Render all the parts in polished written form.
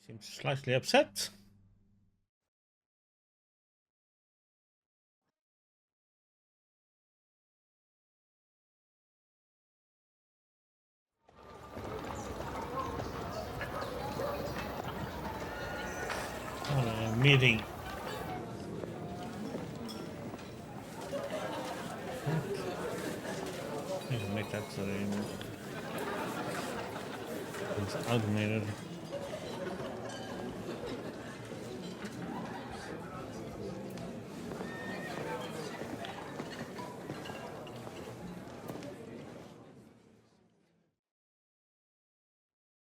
Seems slightly upset. Meeting. Make that so it's automated.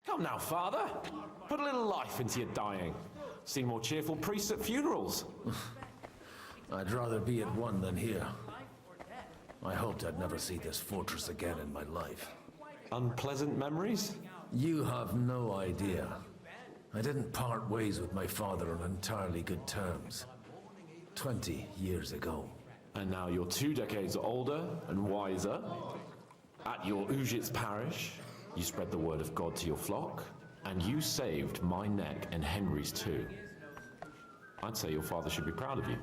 Come now, Father. Put a little life into your dying. See more cheerful priests at funerals. I'd rather be at one than here. I hoped I'd never see this fortress again in my life. Unpleasant memories? You have no idea. I didn't part ways with my father on entirely good terms. 20 years ago. And now you're 2 decades older and wiser. At your Ujit's parish, you spread the word of God to your flock, and you saved my neck and Henry's too. I'd say your father should be proud of you.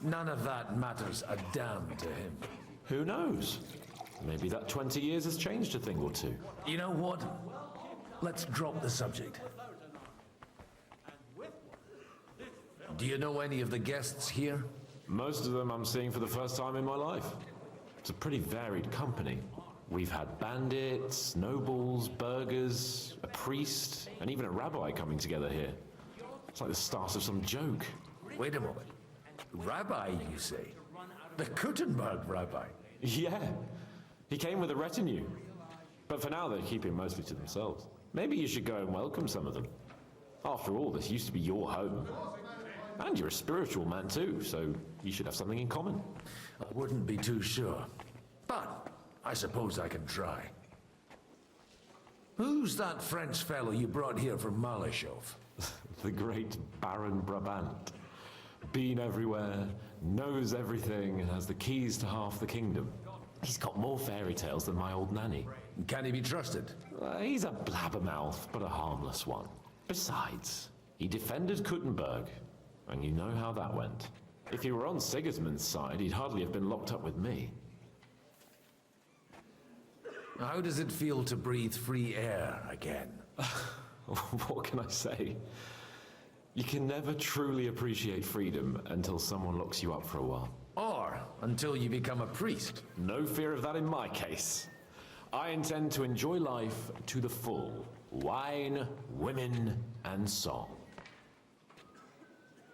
None of that matters a damn to him. Who knows? Maybe that 20 years has changed a thing or two. You know what? Let's drop the subject. Do you know any of the guests here? Most of them I'm seeing for the first time in my life. It's a pretty varied company. We've had bandits, nobles, burghers, a priest, and even a rabbi coming together here. It's like the start of some joke. Wait a moment. Rabbi, you say? The Kuttenberg rabbi? Yeah. He came with a retinue. But for now, they're keeping mostly to themselves. Maybe you should go and welcome some of them. After all, this used to be your home. And you're a spiritual man too, so you should have something in common. I wouldn't be too sure. But I suppose I can try. Who's that French fellow you brought here from Malashov? The great Baron Brabant. Been everywhere, knows everything, and has the keys to half the kingdom. He's got more fairy tales than my old nanny. Can he be trusted? He's a blabbermouth, but a harmless one. Besides, he defended Kuttenberg, and you know how that went. If he were on Sigismund's side, he'd hardly have been locked up with me. How does it feel to breathe free air again? What can I say? You can never truly appreciate freedom until someone locks you up for a while. Or until you become a priest. No fear of that in my case. I intend to enjoy life to the full. Wine, women, and song.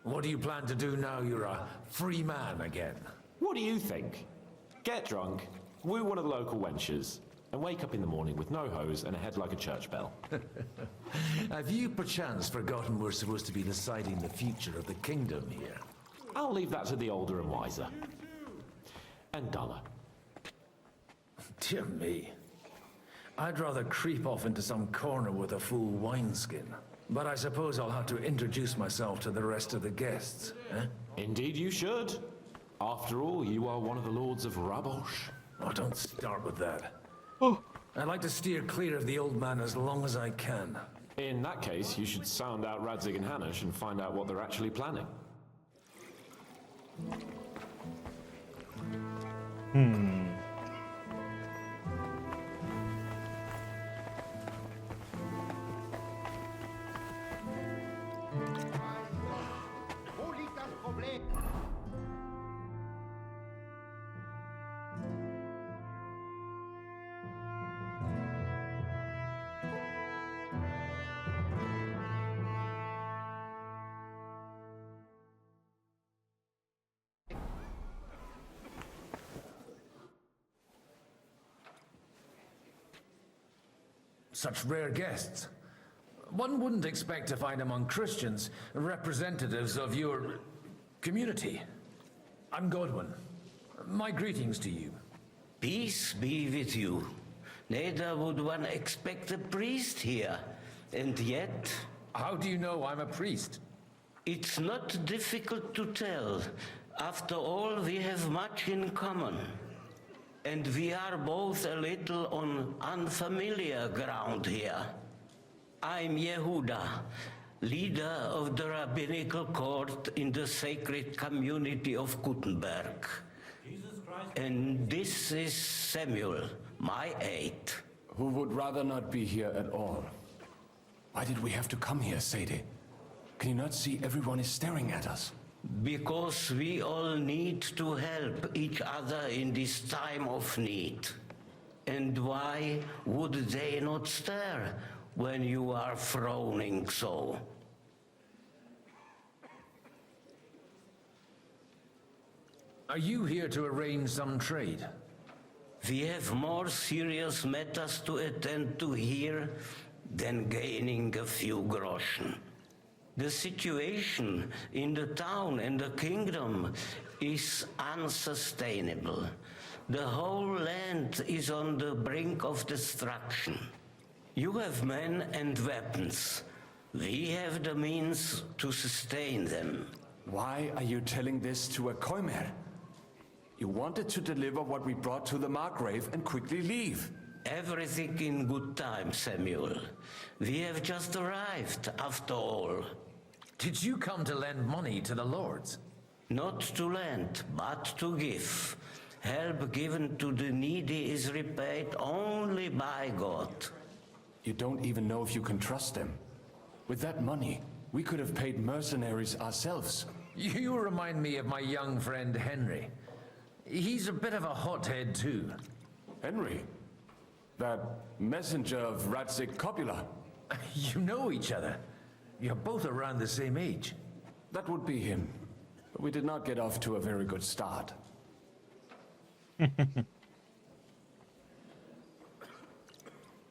What do you plan to do now you're a free man again? What do you think? Get drunk, woo one of the local wenches, and wake up in the morning with no hose and a head like a church bell. Have you perchance forgotten we're supposed to be deciding the future of the kingdom here? I'll leave that to the older and wiser. And duller. Dear me. I'd rather creep off into some corner with a full wineskin. But I suppose I'll have to introduce myself to the rest of the guests, eh? Indeed you should. After all, you are one of the lords of Rabosh. Oh, don't start with that. Oh. I'd like to steer clear of the old man as long as I can. In that case, you should sound out Radzig and Hanush and find out what they're actually planning. Such rare guests. One wouldn't expect to find among Christians representatives of your community. I'm Godwin. My greetings to you. Peace be with you. Neither would one expect a priest here. And yet, How do you know I'm a priest? it's not difficult to tell. After all, we have much in common. And we are both a little on unfamiliar ground here. I'm Yehuda, leader of the rabbinical court in the sacred community of Gutenberg. And this is Samuel, my aide. Who would rather not be here at all. Why did we have to come here, Sadie? Can you not see everyone is staring at us? Because we all need to help each other in this time of need. And why would they not stare when you are frowning so? Are you here to arrange some trade? We have more serious matters to attend to here than gaining a few groschen. The situation in the town and the kingdom is unsustainable. The whole land is on the brink of destruction. You have men and weapons. We have the means to sustain them. Why are you telling this to a Koimer? You wanted to deliver what we brought to the Margrave and quickly leave. Everything in good time, Samuel. We have just arrived, after all. Did you come to lend money to the lords? Not to lend, but to give. Help given to the needy is repaid only by God. You don't even know if you can trust them. With that money, we could have paid mercenaries ourselves. You remind me of my young friend Henry. He's a bit of a hothead too. Henry? That messenger of Radzik Copula? You know each other. You're both around the same age. That would be him. But we did not get off to a very good start.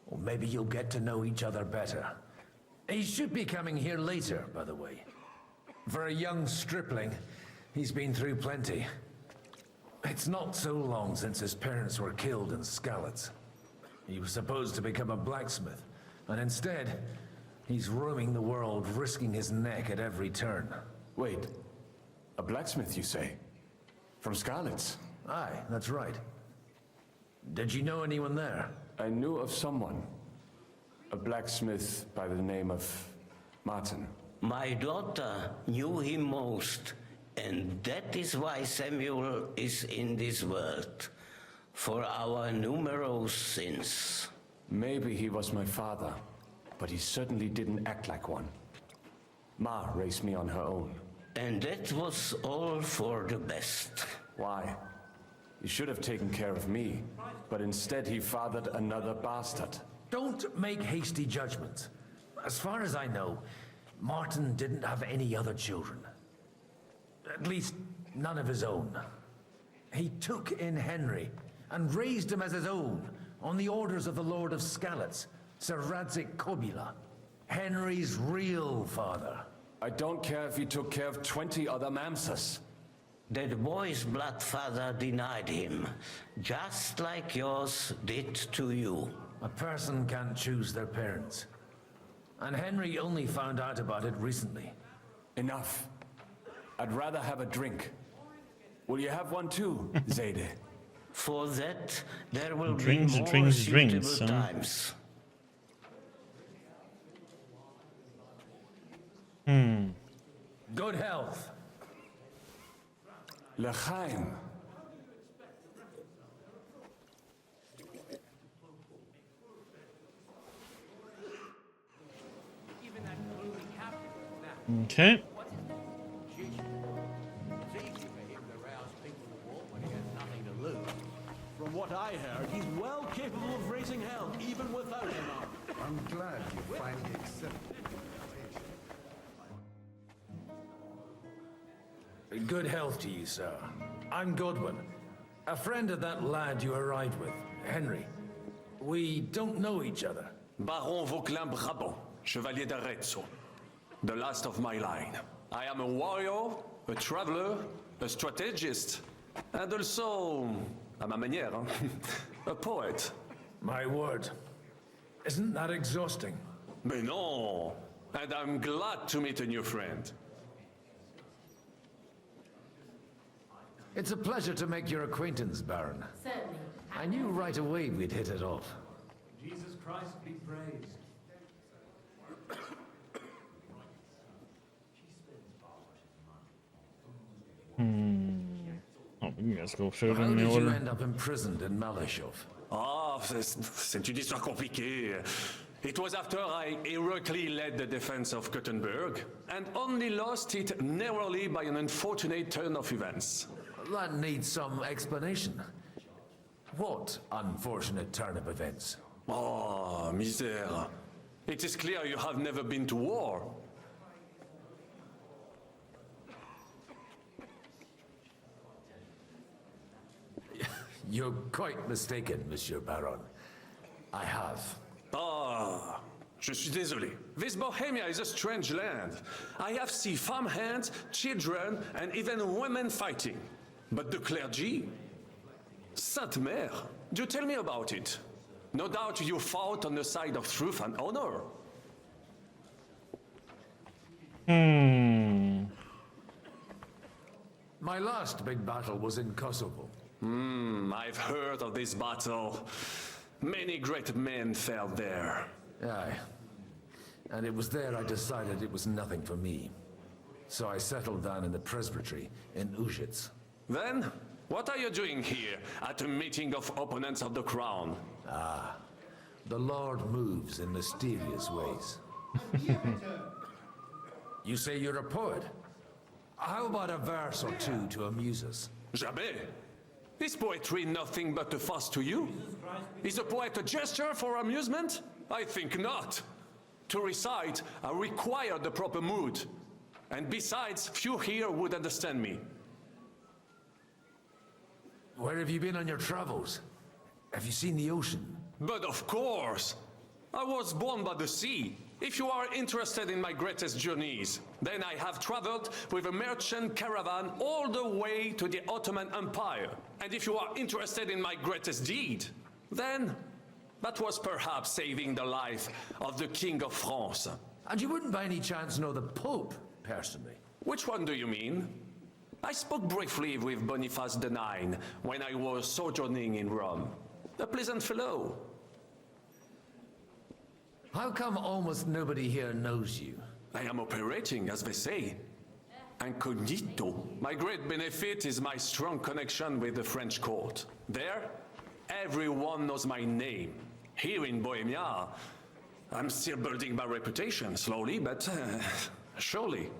Well, maybe you'll get to know each other better. He should be coming here later, by the way. For a young stripling, he's been through plenty. It's not so long since his parents were killed in Skalitz. He was supposed to become a blacksmith, and instead, he's roaming the world, risking his neck at every turn. Wait, a blacksmith, you say? From Skalitz? Aye, that's right. Did you know anyone there? I knew of someone. A blacksmith by the name of Martin. My daughter knew him most, and that is why Samuel is in this world. For our numerous sins. Maybe he was my father, but he certainly didn't act like one. Ma raised me on her own. And that was all for the best. Why? He should have taken care of me, but instead he fathered another bastard. Don't make hasty judgments. As far as I know, Martin didn't have any other children. At least, none of his own. He took in Henry and raised him as his own on the orders of the Lord of Skalitz, Sir Radzik Copula, Henry's real father. I don't care if he took care of 20 other Mamsas. That boy's blood father denied him, just like yours did to you. A person can't choose their parents. And Henry only found out about it recently. Enough. I'd rather have a drink. Will you have one too, Zayde? For that, there will Drinks, be more drinks, suitable drinks, huh? times. Good health. L'chaim. Okay. From what I heard, he's well capable of raising hell, even without an arm. I'm glad you finally accepted the invitation. Good health to you, sir. I'm Godwin, a friend of that lad you arrived with, Henry. We don't know each other. Baron Vauquelin Brabant, Chevalier d'Arezzo, the last of my line. I am a warrior, a traveler, a strategist, and also, à ma manière, a poet. My word. Isn't that exhausting? Mais non, and I'm glad to meet a new friend. It's a pleasure to make your acquaintance, Baron. Certainly. I knew right away we'd hit it off. Jesus Christ be praised. Jag ska försöka How den i did you år. end up imprisoned in Malashov? Ah, c'est une histoire compliquée. It was after I heroically led the defense of Gothenburg, and only lost it narrowly by an unfortunate turn of events. That needs some explanation. What unfortunate turn of events? Oh, misère. It is clear you have never been to war. You're quite mistaken, Monsieur Baron. I have. Ah, je suis désolé. This Bohemia is a strange land. I have seen farmhands, children, and even women fighting. But the clergy? Sainte Mère, do tell me about it. No doubt you fought on the side of truth and honor. My last big battle was in Kosovo. I've heard of this battle. Many great men fell there. Aye. And it was there I decided it was nothing for me. So I settled down in the presbytery in Ujits. Then, what are you doing here at a meeting of opponents of the crown? The Lord moves in mysterious ways. You say you're a poet? How about a verse or two to amuse us? Jamais. Is poetry nothing but a fuss to you? Is a poet a gesture for amusement? I think not. To recite, I require the proper mood. And besides, few here would understand me. Where have you been on your travels? Have you seen the ocean? But of course! I was born by the sea. If you are interested in my greatest journeys, then I have traveled with a merchant caravan all the way to the Ottoman Empire. And if you are interested in my greatest deed, then that was perhaps saving the life of the King of France. And you wouldn't by any chance know the Pope, personally? Which one do you mean? I spoke briefly with Boniface IX when I was sojourning in Rome. A pleasant fellow. How come almost nobody here knows you? I am operating, as they say, incognito. My great benefit is my strong connection with the French court. There, everyone knows my name. Here in Bohemia, I'm still building my reputation, slowly, but surely.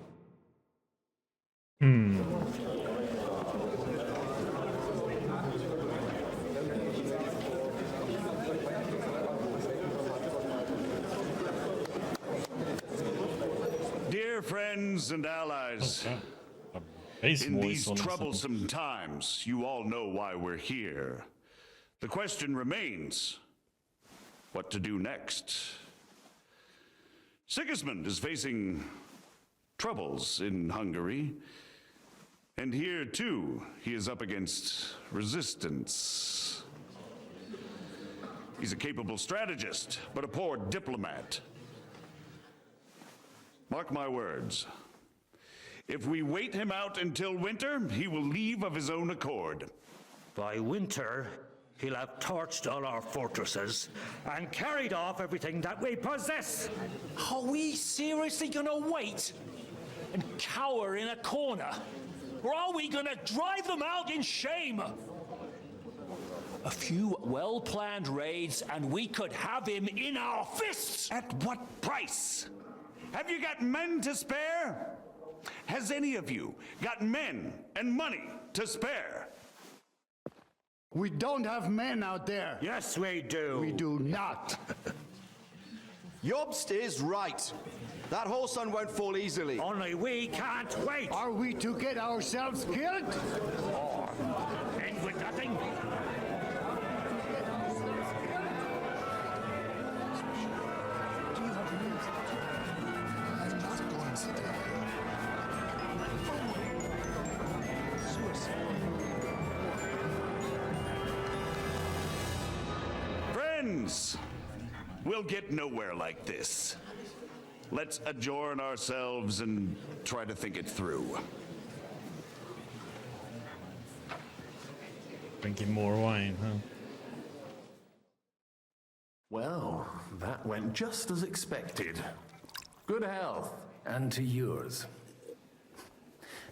Dear friends and allies, Base in voice these on troublesome times, you all know why we're here. The question remains, what to do next? Sigismund is facing troubles in Hungary, and here too, he is up against resistance. He's a capable strategist, but a poor diplomat. Mark my words. If we wait him out until winter, he will leave of his own accord. By winter, he'll have torched all our fortresses and carried off everything that we possess. Are we seriously gonna wait and cower in a corner? Or are we gonna drive them out in shame? A few well-planned raids and we could have him in our fists! At what price? Have you got men to spare? Has any of you got men and money to spare? We don't have men out there. Yes, we do. We do not. Jobst is right. That whole sun won't fall easily. Only we can't wait. Are we to get ourselves killed? Or end with nothing. Friends, we'll get nowhere like this. Let's adjourn ourselves and try to think it through. Drinking more wine, huh? Well, that went just as expected. Good health. And to yours.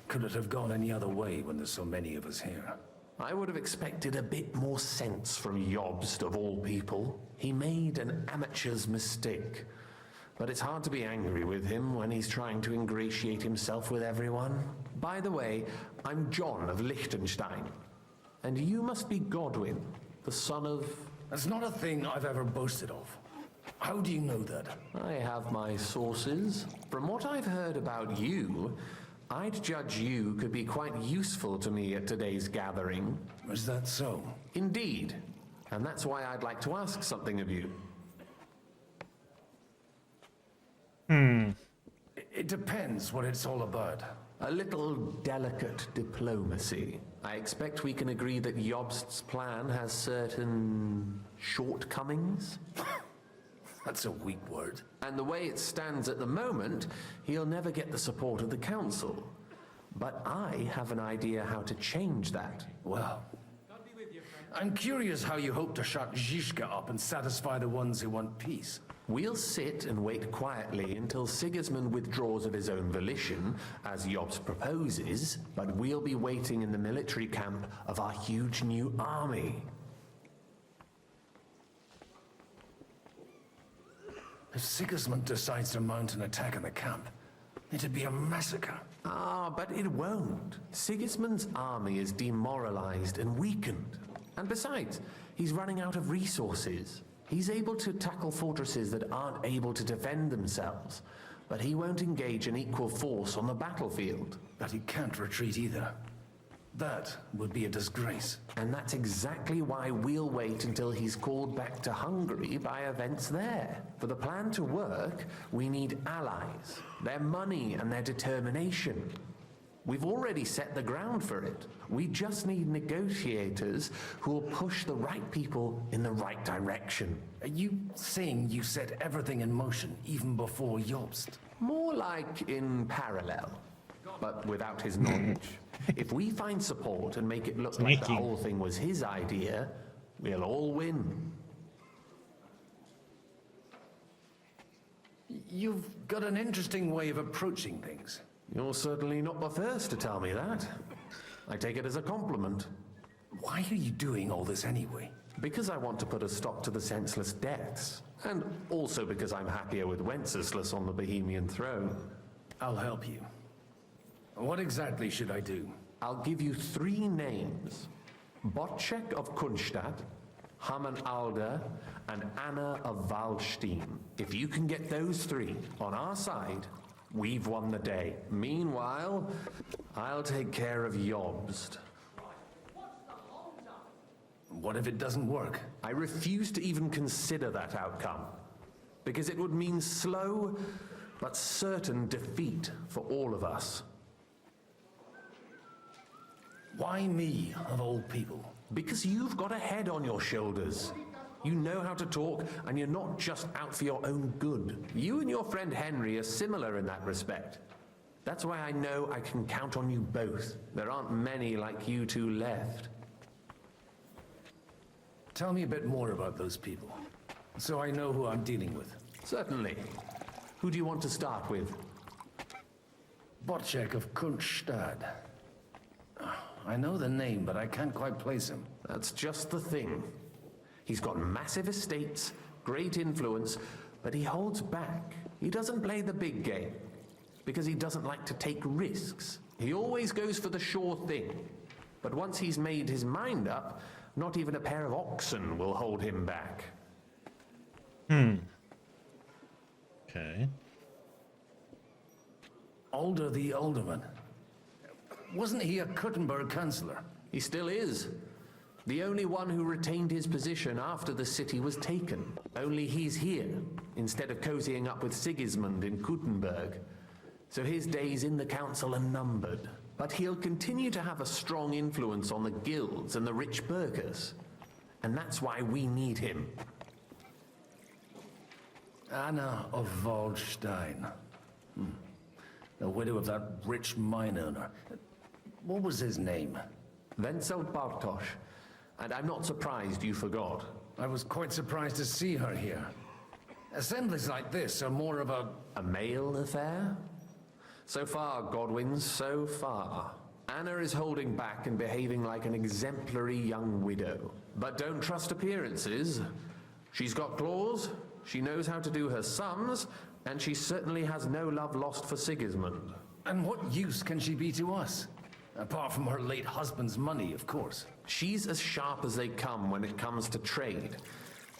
Could it have gone any other way when there's so many of us here? I would have expected a bit more sense from Jobst, of all people. He made an amateur's mistake. But it's hard to be angry with him when he's trying to ingratiate himself with everyone. By the way, I'm John of Liechtenstein. And you must be Godwin, the son of... That's not a thing I've ever boasted of. How do you know that? I have my sources. From what I've heard about you, I'd judge you could be quite useful to me at today's gathering. Is that so? Indeed. And that's why I'd like to ask something of you. It depends what it's all about. A little delicate diplomacy. I expect we can agree that Jobst's plan has certain shortcomings. That's a weak word. And the way it stands at the moment, he'll never get the support of the council. But I have an idea how to change that. Well, I'm curious how you hope to shut Zizka up and satisfy the ones who want peace. We'll sit and wait quietly until Sigismund withdraws of his own volition, as Jobst proposes, but we'll be waiting in the military camp of our huge new army. If Sigismund decides to mount an attack on the camp, it'd be a massacre. Ah, but it won't. Sigismund's army is demoralized and weakened. And besides, he's running out of resources. He's able to tackle fortresses that aren't able to defend themselves, but he won't engage in equal force on the battlefield. But he can't retreat either. That would be a disgrace. And that's exactly why we'll wait until he's called back to Hungary by events there. For the plan to work, we need allies, their money and their determination. We've already set the ground for it. We just need negotiators who will push the right people in the right direction. Are you saying you set everything in motion even before Jobst? More like in parallel, but without his knowledge. If we find support and make it look like the whole thing was his idea, we'll all win. You've got an interesting way of approaching things. You're certainly not the first to tell me that. I take it as a compliment. Why are you doing all this anyway? Because I want to put a stop to the senseless deaths. And also because I'm happier with Wenceslas on the Bohemian throne. I'll help you. What exactly should I do? I'll give you 3 names. Botchek of Kunstadt, Haman Alder, and Anna of Waldstein. If you can get those 3 on our side, we've won the day. Meanwhile, I'll take care of Jobst. What if it doesn't work? I refuse to even consider that outcome, because it would mean slow but certain defeat for all of us. Why me, of all people? Because you've got a head on your shoulders. You know how to talk, and you're not just out for your own good. You and your friend Henry are similar in that respect. That's why I know I can count on you both. There aren't many like you 2 left. Tell me a bit more about those people, so I know who I'm dealing with. Certainly. Who do you want to start with? Botchek of Kunstadt. I know the name, but I can't quite place him. That's just the thing. He's got massive estates, great influence, but he holds back. He doesn't play the big game, because he doesn't like to take risks. He always goes for the sure thing. But once he's made his mind up, not even a pair of oxen will hold him back. Okay. Alder the Alderman. Wasn't he a Kuttenberg councillor? He still is. The only one who retained his position after the city was taken. Only he's here, instead of cozying up with Sigismund in Kuttenberg. So his days in the council are numbered. But he'll continue to have a strong influence on the guilds and the rich burghers. And that's why we need him. Anna of Waldstein. The widow of that rich mine owner. What was his name? Wenzel Bartosz. And I'm not surprised you forgot. I was quite surprised to see her here. Assemblies like this are more of a male affair? So far, Godwin, so far. Anna is holding back and behaving like an exemplary young widow. But don't trust appearances. She's got claws, she knows how to do her sums, and she certainly has no love lost for Sigismund. And what use can she be to us? Apart from her late husband's money, of course. She's as sharp as they come when it comes to trade,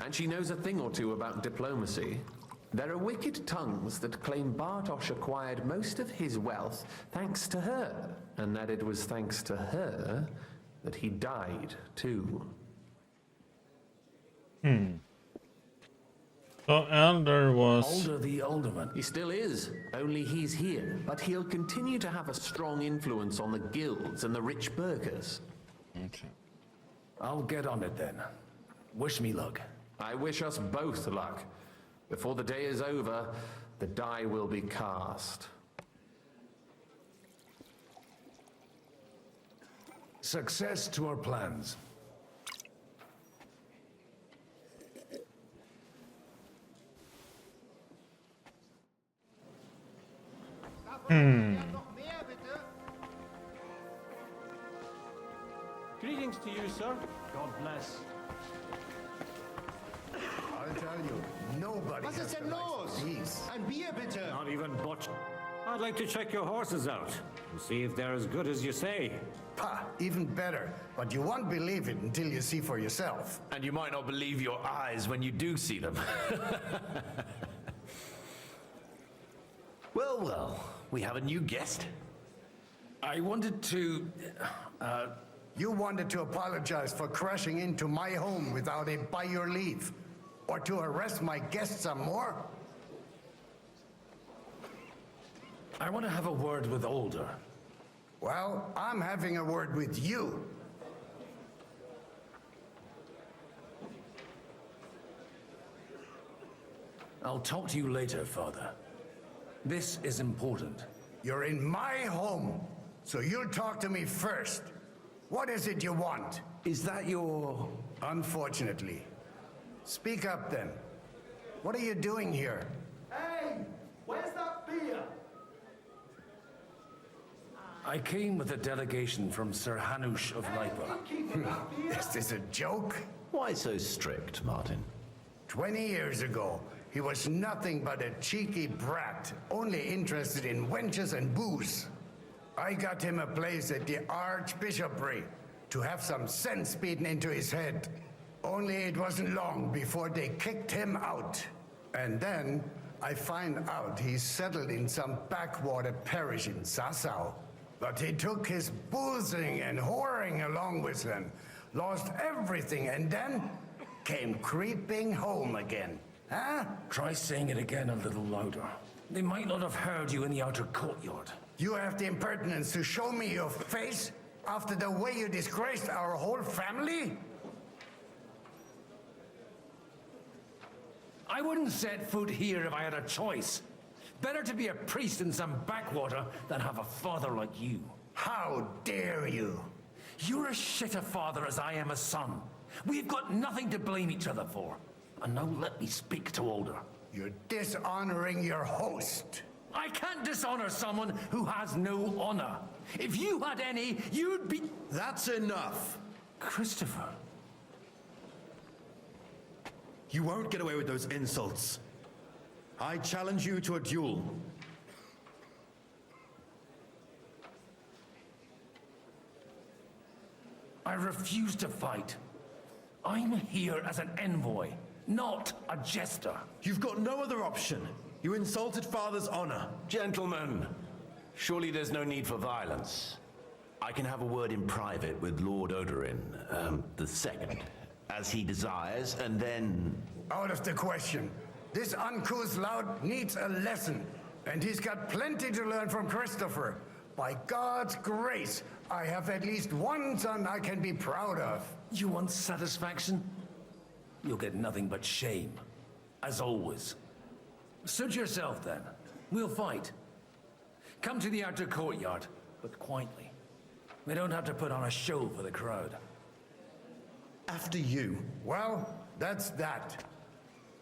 and she knows a thing or two about diplomacy. There are wicked tongues that claim Bartosz acquired most of his wealth thanks to her, and that it was thanks to her that he died, too. So Elder was... Older the alderman. He still is, only he's here, but he'll continue to have a strong influence on the guilds and the rich burghers. Okay. I'll get on it then. Wish me luck. I wish us both luck. Before the day is over, the die will be cast. Success to our plans. Greetings to you, sir. God bless. I'll tell you, nobody Was has ist the denn likes los? of these. Ein Bier bitte! Not even butch. I'd like to check your horses out and see if they're as good as you say. Pah, even better. But you won't believe it until you see for yourself. And you might not believe your eyes when you do see them. Well, well, we have a new guest. I wanted to... You wanted to apologize for crashing into my home without it by your leave. Or to arrest my guests some more? I want to have a word with Older. Well, I'm having a word with you. I'll talk to you later, Father. This is important. You're in my home, so you'll talk to me first. What is it you want? Is that your... Unfortunately. Speak up then. What are you doing here? Hey! Where's that beer? I came with a delegation from Sir Hanush of Lipa. Is this a joke? Why so strict, Martin? 20 years ago, he was nothing but a cheeky brat, only interested in wenches and booze. I got him a place at the Archbishopric to have some sense beaten into his head. Only it wasn't long before they kicked him out. And then I find out he's settled in some backwater parish in Sassau. But he took his boozing and whoring along with him, lost everything, and then came creeping home again. Huh? Try saying it again a little louder. They might not have heard you in the outer courtyard. You have the impertinence to show me your face after the way you disgraced our whole family? I wouldn't set foot here if I had a choice. Better to be a priest in some backwater than have a father like you. How dare you? You're as shit a father as I am a son. We've got nothing to blame each other for. And now let me speak to Older. You're dishonoring your host. I can't dishonor someone who has no honor. If you had any, you'd be... That's enough. Christopher. You won't get away with those insults. I challenge you to a duel. I refuse to fight. I'm here as an envoy, not a jester. You've got no other option. You insulted Father's honor. Gentlemen, surely there's no need for violence. I can have a word in private with Lord Odorin, the second, as he desires, and then... Out of the question. This uncouth lout needs a lesson, and he's got plenty to learn from Christopher. By God's grace, I have at least one son I can be proud of. You want satisfaction? You'll get nothing but shame, as always. Suit yourself then. We'll fight. Come to the outer courtyard, but quietly. We don't have to put on a show for the crowd. After you. Well, that's that.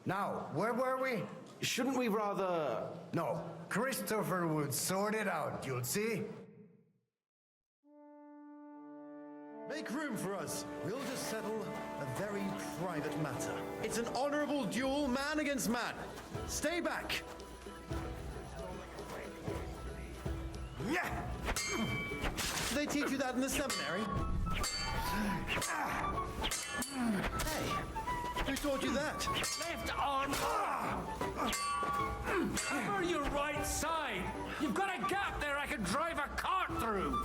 Now, where were we? Shouldn't we rather... No, Christopher would sort it out, you'll see. Make room for us. We'll just settle a very private matter. It's an honorable duel, man against man. Stay back. Yeah. Did they teach you that in the seminary? Hey, who taught you that? Left arm. Cover your right side. You've got a gap there I can drive a cart through.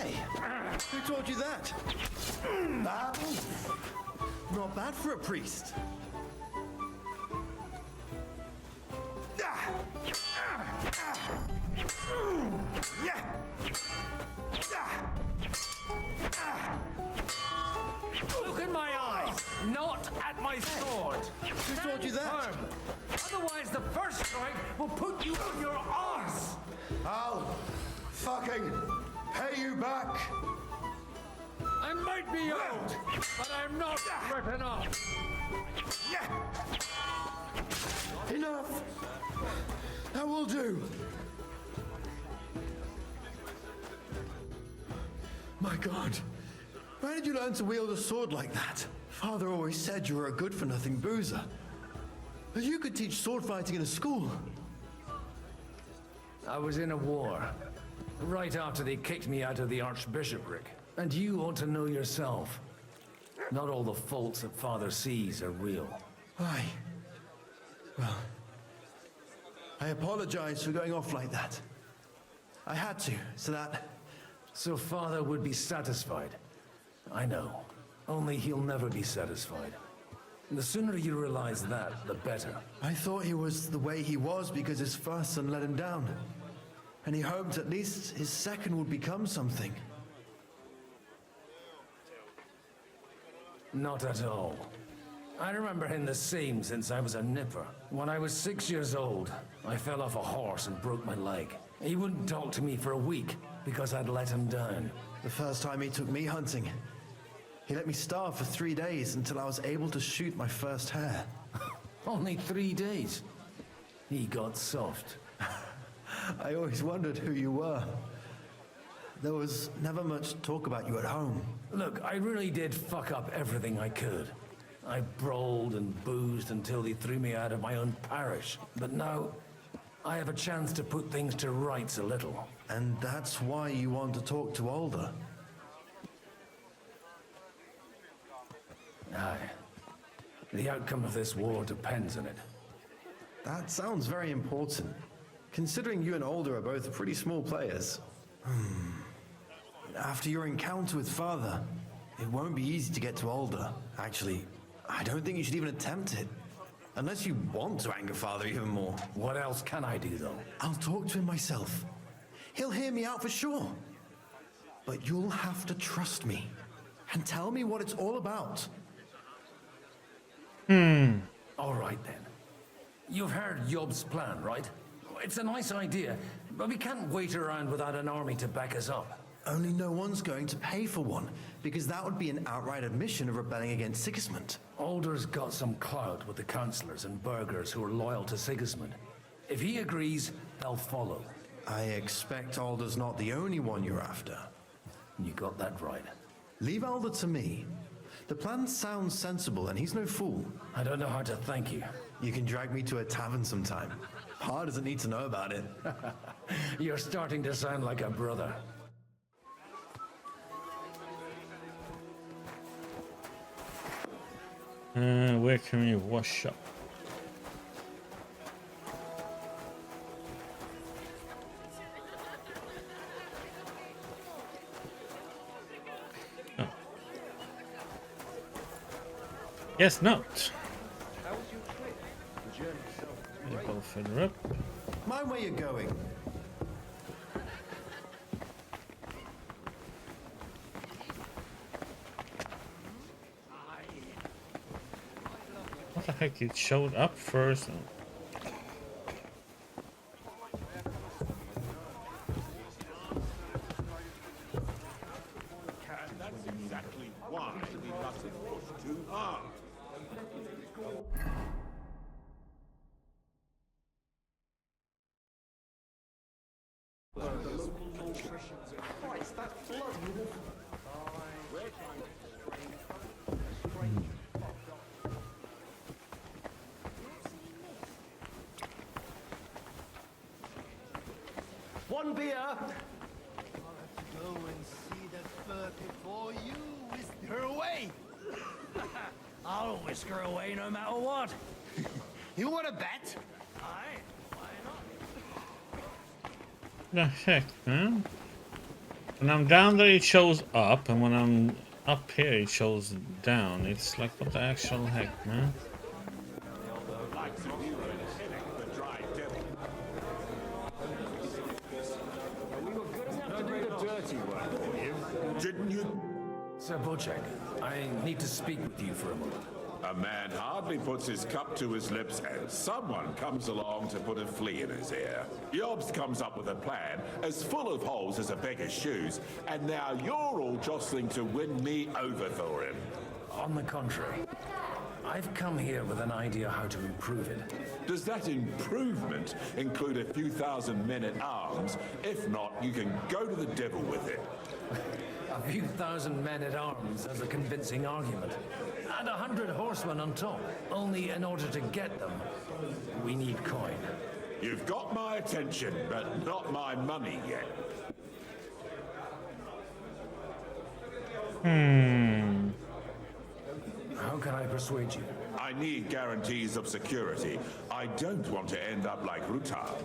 Hey, who taught you that? Not bad for a priest. Look in my eyes, not at my sword. Who taught you that? Firm. Otherwise, the first strike will put you on your arse. I'll fucking pay you back. I might be old, but I'm not ripping off. Enough. That will do. My God, where did you learn to wield a sword like that? Father always said you were a good-for-nothing boozer. But you could teach sword fighting in a school. I was in a war, right after they kicked me out of the archbishopric. And you ought to know yourself. Not all the faults that Father sees are real. Aye. Well, I apologize for going off like that. I had to, so that... So Father would be satisfied. I know. Only he'll never be satisfied. The sooner you realize that, the better. I thought he was the way he was because his first son let him down. And he hoped at least his second would become something. Not at all. I remember him the same since I was a nipper. When I was 6 years old, I fell off a horse and broke my leg. He wouldn't talk to me for a week because I'd let him down. The first time he took me hunting, he let me starve for 3 days until I was able to shoot my first hare. Only 3 days. He got soft. I always wondered who you were. There was never much talk about you at home. Look, I really did fuck up everything I could. I brawled and boozed until they threw me out of my own parish. But now, I have a chance to put things to rights a little. And that's why you want to talk to Alder. Aye. The outcome of this war depends on it. That sounds very important, considering you and Alder are both pretty small players. After your encounter with Father, it won't be easy to get to Alder. Actually, I don't think you should even attempt it. Unless you want to anger Father even more. What else can I do, though? I'll talk to him myself. He'll hear me out for sure. But you'll have to trust me and tell me what it's all about. All right, then. You've heard Yob's plan, right? It's a nice idea, but we can't wait around without an army to back us up. Only no one's going to pay for one, because that would be an outright admission of rebelling against Sigismund. Alder's got some clout with the councillors and burghers who are loyal to Sigismund. If he agrees, they'll follow. I expect Alder's not the only one you're after. You got that right. Leave Alder to me. The plan sounds sensible, and he's no fool. I don't know how to thank you. You can drag me to a tavern sometime. Pa doesn't need to know about it. You're starting to sound like a brother. Where can we wash up? Oh. Yes, not. Go further up. Mind where you're going. What the heck? It showed up first. That's exactly why we mustn't push too hard. One beer. Go and see that bird before you whisk her away. I'll whisk her away no matter what. You want to bet? Aye, why not? The heck, man? When I'm down there, it shows up, and when I'm up here, it shows down. It's like, what the actual heck, man? Didn't you? Sir Bocek, I need to speak with you for a moment. A man hardly puts his cup to his lips and someone comes along to put a flea in his ear. Yobs comes up with a plan as full of holes as a beggar's shoes, and now you're all jostling to win me over for him. On the contrary, I've come here with an idea how to improve it. Does that improvement include a few thousand men at arms? If not, you can go to the devil with it. A few thousand men at arms as a convincing argument. And 100 horsemen on top. Only in order to get them, we need coin. You've got my attention, but not my money yet. How can I persuade you? I need guarantees of security. I don't want to end up like Rutard.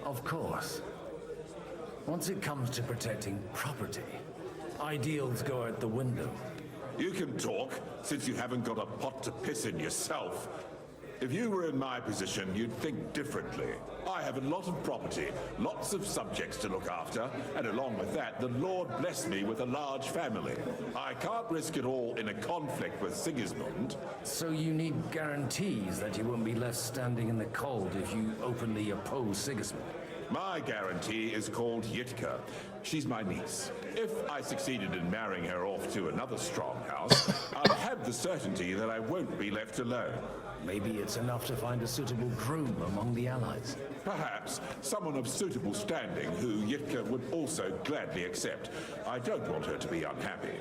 Of course. Once it comes to protecting property, ideals go out the window. You can talk, since you haven't got a pot to piss in yourself. If you were in my position, you'd think differently. I have a lot of property, lots of subjects to look after, and along with that, the Lord blessed me with a large family. I can't risk it all in a conflict with Sigismund. So you need guarantees that you won't be left standing in the cold if you openly oppose Sigismund. My guarantee is called Yitka. She's my niece. If I succeeded in marrying her off to another strong house, I'd have the certainty that I won't be left alone. Maybe it's enough to find a suitable groom among the allies. Perhaps someone of suitable standing who Yitka would also gladly accept. I don't want her to be unhappy.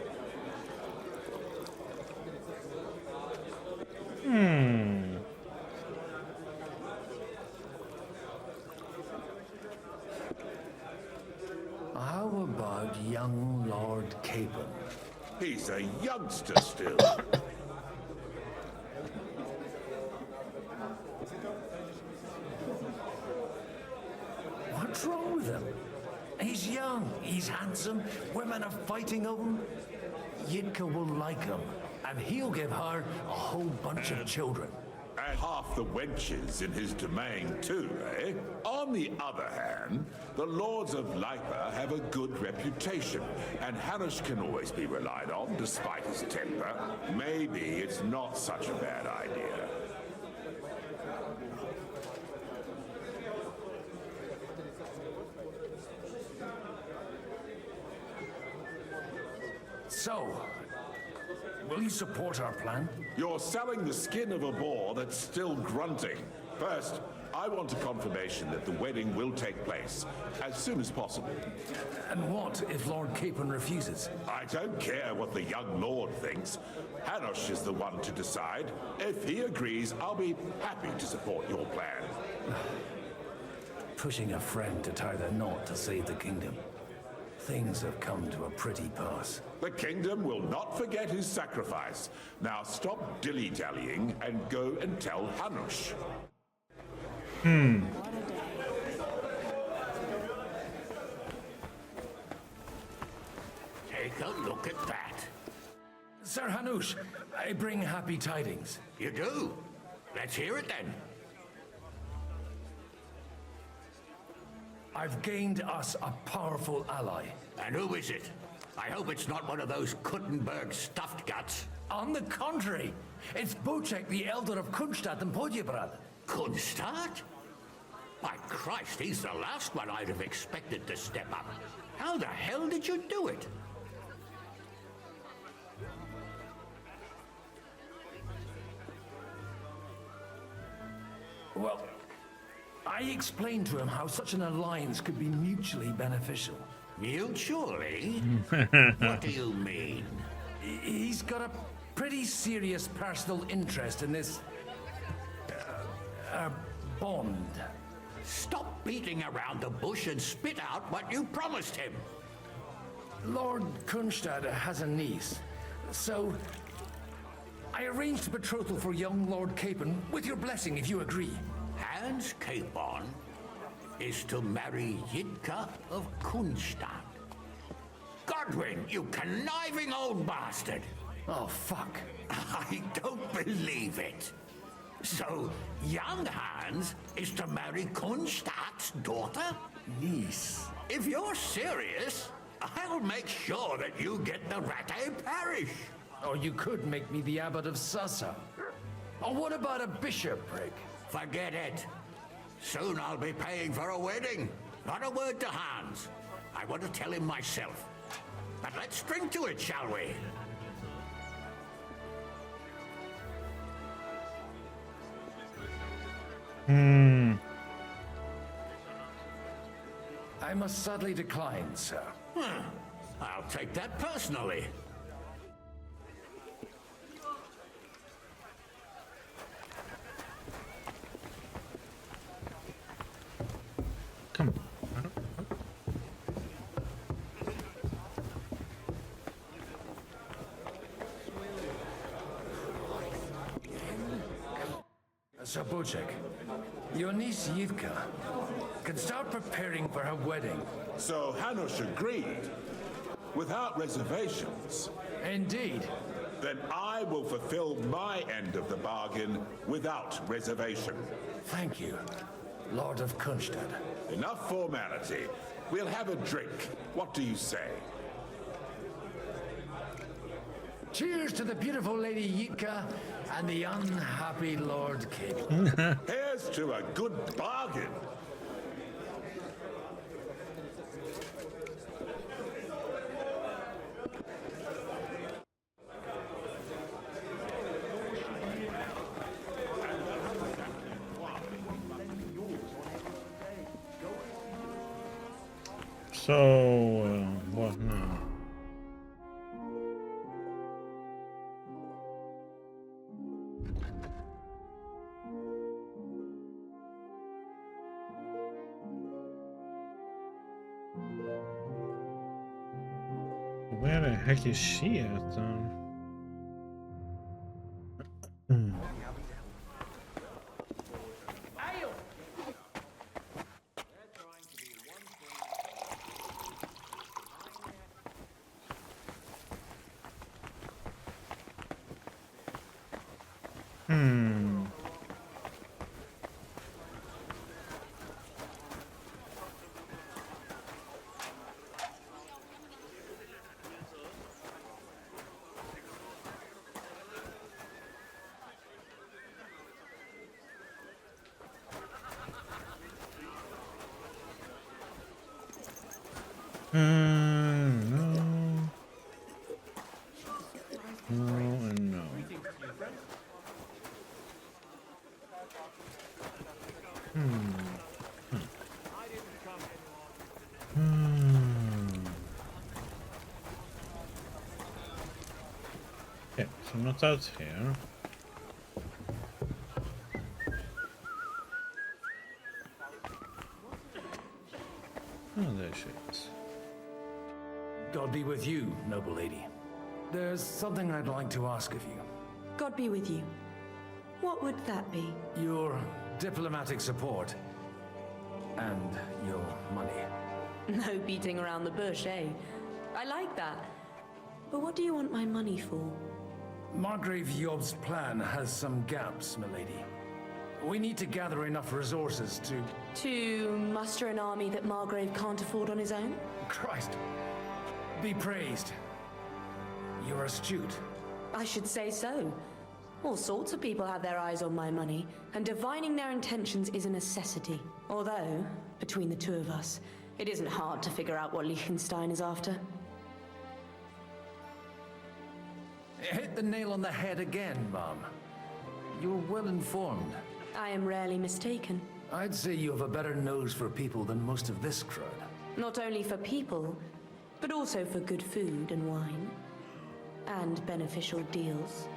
How about young Lord Capon? He's a youngster still. What's wrong with him? He's young, he's handsome, women are fighting over him. Yitka will like him, and he'll give her a whole bunch of children. And half the wenches in his domain too, eh? On the other hand, the lords of Lipa have a good reputation, and Hanush can always be relied on despite his temper. Maybe it's not such a bad idea. So, will you support our plan? You're selling the skin of a boar that's still grunting. First, I want a confirmation that the wedding will take place as soon as possible. And what if Lord Capon refuses? I don't care what the young lord thinks. Hanush is the one to decide. If he agrees, I'll be happy to support your plan. Pushing a friend to tie the knot to save the kingdom. Things have come to a pretty pass. The kingdom will not forget his sacrifice. Now stop dilly-dallying and go and tell Hanush. Take a look at that. Sir Hanush, I bring happy tidings. You do? Let's hear it then. I've gained us a powerful ally. And who is it? I hope it's not one of those Kuttenberg stuffed guts. On the contrary, it's Bocek, the elder of Kunstadt and Podjebrad. Kunstadt? By Christ, he's the last one I'd have expected to step up. How the hell did you do it? Well, I explained to him how such an alliance could be mutually beneficial. Mutually? What do you mean? He's got a pretty serious personal interest in this... bond. Stop beating around the bush and spit out what you promised him. Lord Kunstad has a niece, so I arranged a betrothal for young Lord Capon, with your blessing if you agree. Hans Capon is to marry Yitka of Kunstad. Godwin, you conniving old bastard! Oh, fuck. I don't believe it. So, young Hans is to marry Kunstad's daughter? Niece. If you're serious, I'll make sure that you get the Rattay parish. Or you could make me the abbot of Sassa. Or what about a bishopric? Forget it. Soon I'll be paying for a wedding. Not a word to Hans. I want to tell him myself. But let's drink to it, shall we? I must sadly decline, sir. I'll take that personally. Come on. Sir Bocek, your niece Yitka can start preparing for her wedding. So Hanush agreed, without reservations. Indeed. Then I will fulfill my end of the bargain without reservation. Thank you, Lord of Kunstad. Enough formality. We'll have a drink. What do you say? Cheers to the beautiful Lady Yitka and the unhappy Lord Capon. Here's to a good bargain. So, what now? Where the heck is she at? No. No and no. Okay, so not out here. Oh, there she is. God be with you, noble lady. There's something I'd like to ask of you. God be with you. What would that be? Your diplomatic support. And your money. No beating around the bush, eh? I like that. But what do you want my money for? Margrave Yob's plan has some gaps, milady. We need to gather enough resources to... To muster an army that Margrave can't afford on his own? Christ. Be praised. You're astute. I should say so. All sorts of people have their eyes on my money, and divining their intentions is a necessity. Although, between the two of us, it isn't hard to figure out what Liechtenstein is after. Hit the nail on the head again, Mom. You're well informed. I am rarely mistaken. I'd say you have a better nose for people than most of this crowd. Not only for people, but also for good food and wine. And beneficial deals.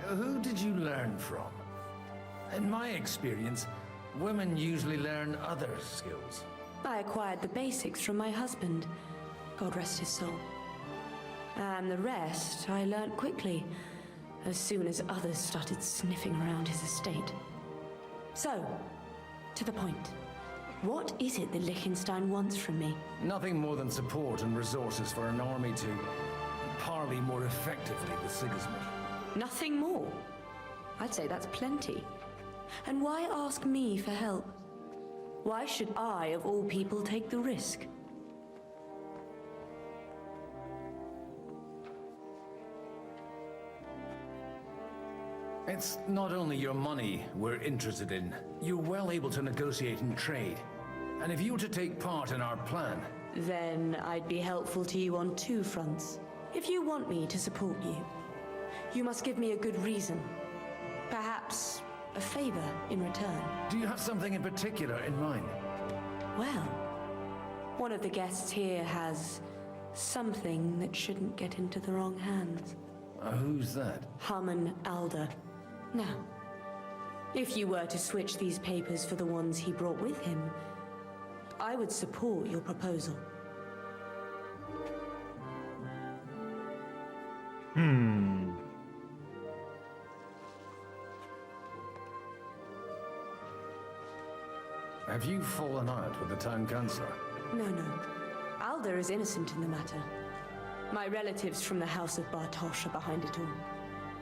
Who did you learn from? In my experience, women usually learn other skills. I acquired the basics from my husband. God rest his soul. And the rest I learnt quickly, as soon as others started sniffing around his estate. So, to the point. What is it that Liechtenstein wants from me? Nothing more than support and resources for an army to parley more effectively with Sigismund. Nothing more? I'd say that's plenty. And why ask me for help? Why should I, of all people, take the risk? It's not only your money we're interested in. You're well able to negotiate and trade. And if you were to take part in our plan... Then I'd be helpful to you on two fronts. If you want me to support you, you must give me a good reason. Perhaps a favor in return. Do you have something in particular in mind? Well, one of the guests here has something that shouldn't get into the wrong hands. Who's that? Haman Alder. Now, if you were to switch these papers for the ones he brought with him, I would support your proposal. Have you fallen out with the town councillor? No. Alder is innocent in the matter. My relatives from the House of Bartosz are behind it all.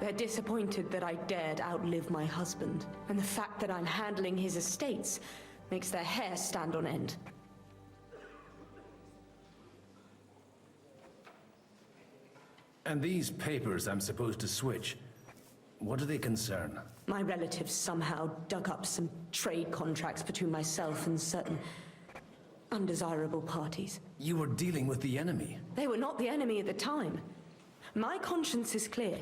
They're disappointed that I dared outlive my husband, and the fact that I'm handling his estates makes their hair stand on end. And these papers I'm supposed to switch, what do they concern? My relatives somehow dug up some trade contracts between myself and certain undesirable parties. You were dealing with the enemy. They were not the enemy at the time. My conscience is clear,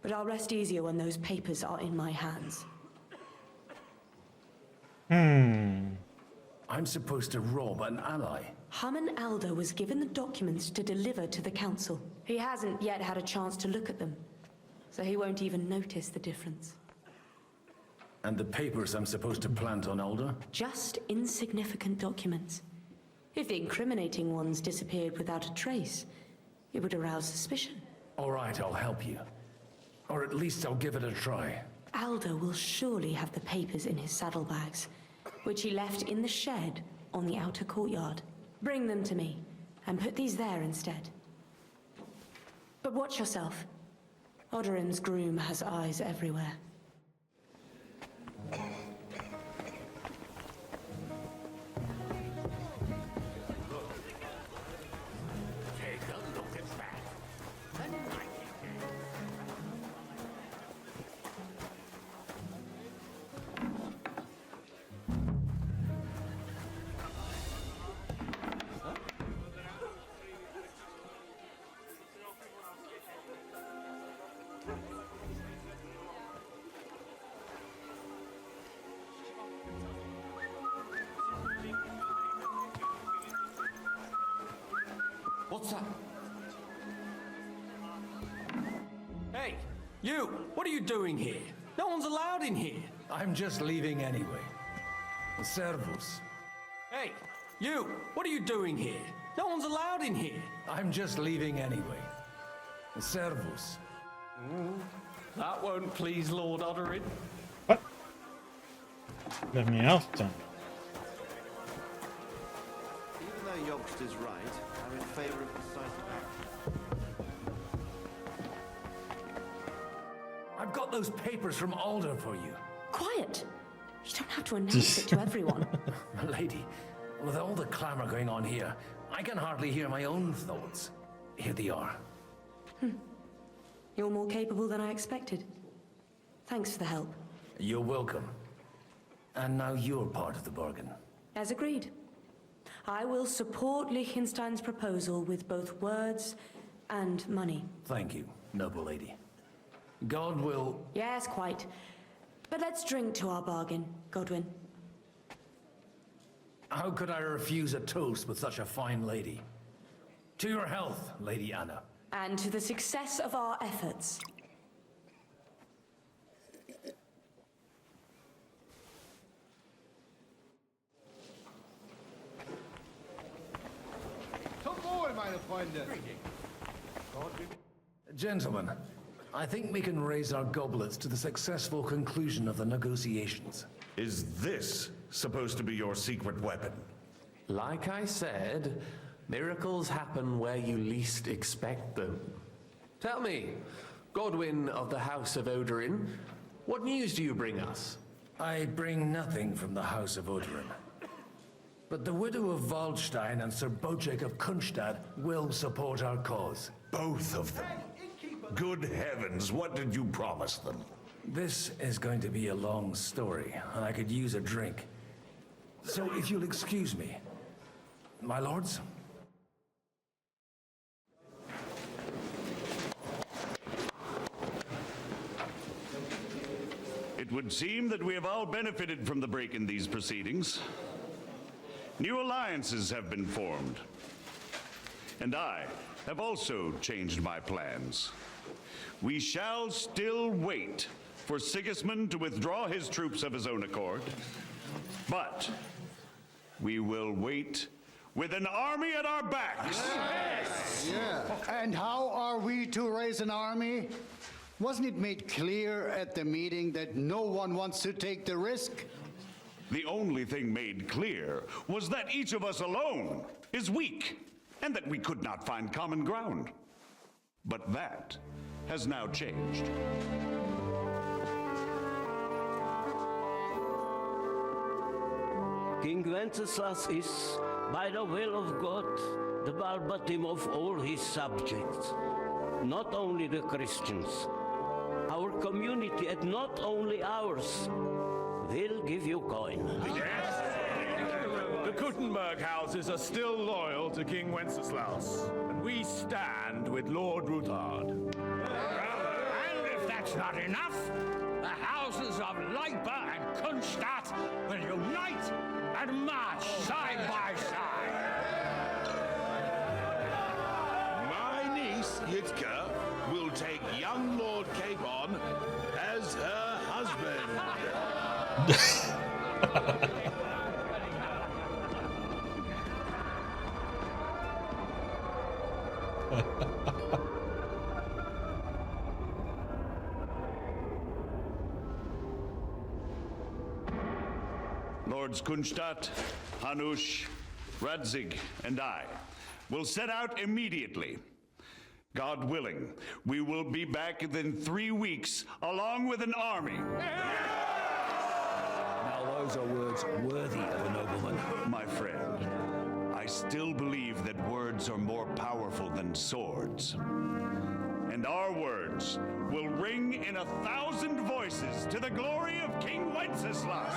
but I'll rest easier when those papers are in my hands. I'm supposed to rob an ally. Haman Alder was given the documents to deliver to the council. He hasn't yet had a chance to look at them, so he won't even notice the difference. And the papers I'm supposed to plant on Alder? Just insignificant documents. If the incriminating ones disappeared without a trace, it would arouse suspicion. All right, I'll help you. Or at least I'll give it a try. Alder will surely have the papers in his saddlebags, which he left in the shed on the outer courtyard. Bring them to me, and put these there instead. But watch yourself. Odorin's groom has eyes everywhere. Take a look at that. A nightingale. What's that? Hey, you! What are you doing here? No one's allowed in here. I'm just leaving anyway. Servus. Hey, you! What are you doing here? No one's allowed in here. I'm just leaving anyway. Servus. That won't please Lord Odorin. What? Let me out then. Even though Yogst is right, I'm in favor of decisive action. I've got those papers from Alder for you. Quiet! You don't have to announce it to everyone. Lady, with all the clamor going on here, I can hardly hear my own thoughts. Here they are. You're more capable than I expected. Thanks for the help. You're welcome. And now you're part of the bargain. As agreed. I will support Liechtenstein's proposal with both words and money. Thank you, noble lady. God will... Yes, quite. But let's drink to our bargain, Godwin. How could I refuse a toast with such a fine lady? To your health, Lady Anna. And to the success of our efforts. Come forward, meine Freunde. Gentlemen, I think we can raise our goblets to the successful conclusion of the negotiations. Is this supposed to be your secret weapon? Like I said, miracles happen where you least expect them. Tell me, Godwin of the House of Odorin, what news do you bring us? I bring nothing from the House of Odorin. But the widow of Waldstein and Sir Bojek of Kunstad will support our cause. Both of them? Good heavens, what did you promise them? This is going to be a long story, and I could use a drink. So if you'll excuse me, my lords? It would seem that we have all benefited from the break in these proceedings. New alliances have been formed. And I have also changed my plans. We shall still wait for Sigismund to withdraw his troops of his own accord, but we will wait with an army at our backs. Yes. Yeah. And how are we to raise an army? Wasn't it made clear at the meeting that no one wants to take the risk? The only thing made clear was that each of us alone is weak, and that we could not find common ground. But that has now changed. King Wenceslas is, by the will of God, the Balbatim of all his subjects, not only the Christians. Our community, and not only ours, will give you coin. Yes! The Kuttenberg houses are still loyal to King Wenceslas, and we stand with Lord Ruthard. And if that's not enough, the houses of Leipa and Kunstadt will unite and march side by side. My niece, Yitka, will take young Lord Capon as her husband. Lords Kunstadt, Hanush, Radzig, and I will set out immediately. God willing, we will be back within 3 weeks, along with an army. Now those are words worthy of a nobleman. My friend, I still believe that words are more powerful than swords. And our words will ring in 1,000 voices to the glory of King Wenceslas.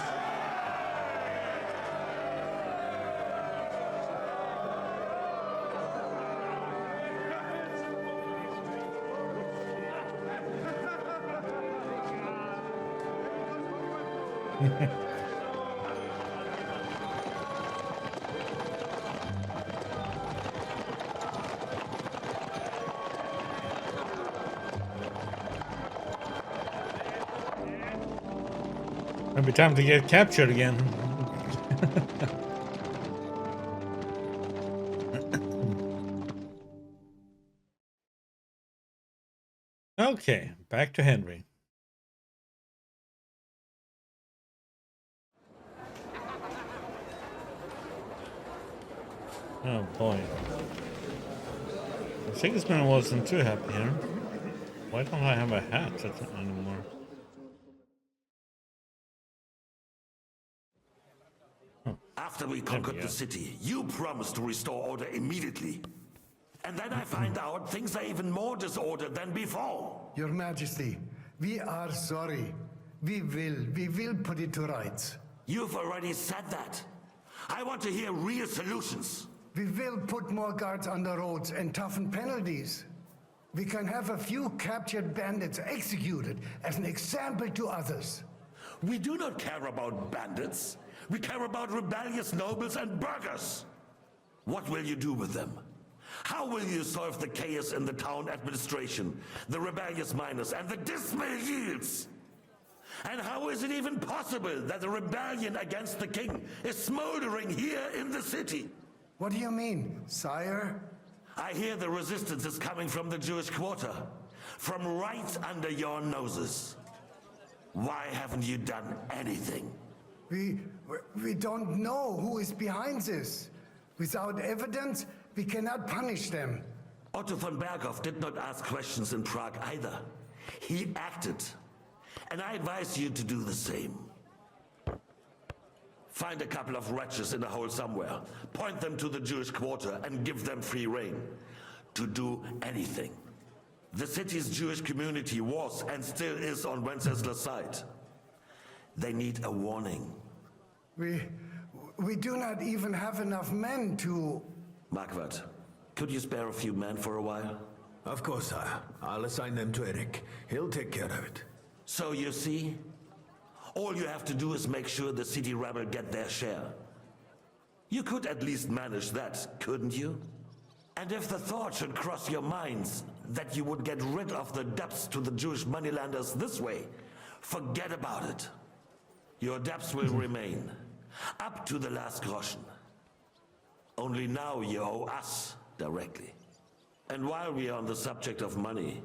It'll be time to get captured again. Okay, back to Henry. Oh boy. Sigismund wasn't too happy here. Why don't I have a hat anymore? After we conquered the city, you promised to restore order immediately. And then I find out things are even more disordered than before. Your Majesty, we are sorry. We will put it to rights. You've already said that. I want to hear real solutions. We will put more guards on the roads and toughen penalties. We can have a few captured bandits executed as an example to others. We do not care about bandits. We care about rebellious nobles and burghers. What will you do with them? How will you solve the chaos in the town administration, the rebellious miners, and the dismal yields? And how is it even possible that a rebellion against the king is smoldering here in the city? What do you mean, sire? I hear the resistance is coming from the Jewish quarter, from right under your noses. Why haven't you done anything? We don't know who is behind this. Without evidence, we cannot punish them. Otto von Berghoff did not ask questions in Prague either. He acted. And I advise you to do the same. Find a couple of wretches in a hole somewhere, point them to the Jewish quarter, and give them free rein to do anything. The city's Jewish community was and still is on Wencesla's side. They need a warning. We do not even have enough men to... Marquardt, could you spare a few men for a while? Of course, sire. I'll assign them to Eric. He'll take care of it. So you see, all you have to do is make sure the city rebel get their share. You could at least manage that, couldn't you? And if the thought should cross your minds that you would get rid of the debts to the Jewish moneylenders this way, forget about it. Your debts will remain, up to the last groschen. Only now you owe us directly. And while we are on the subject of money,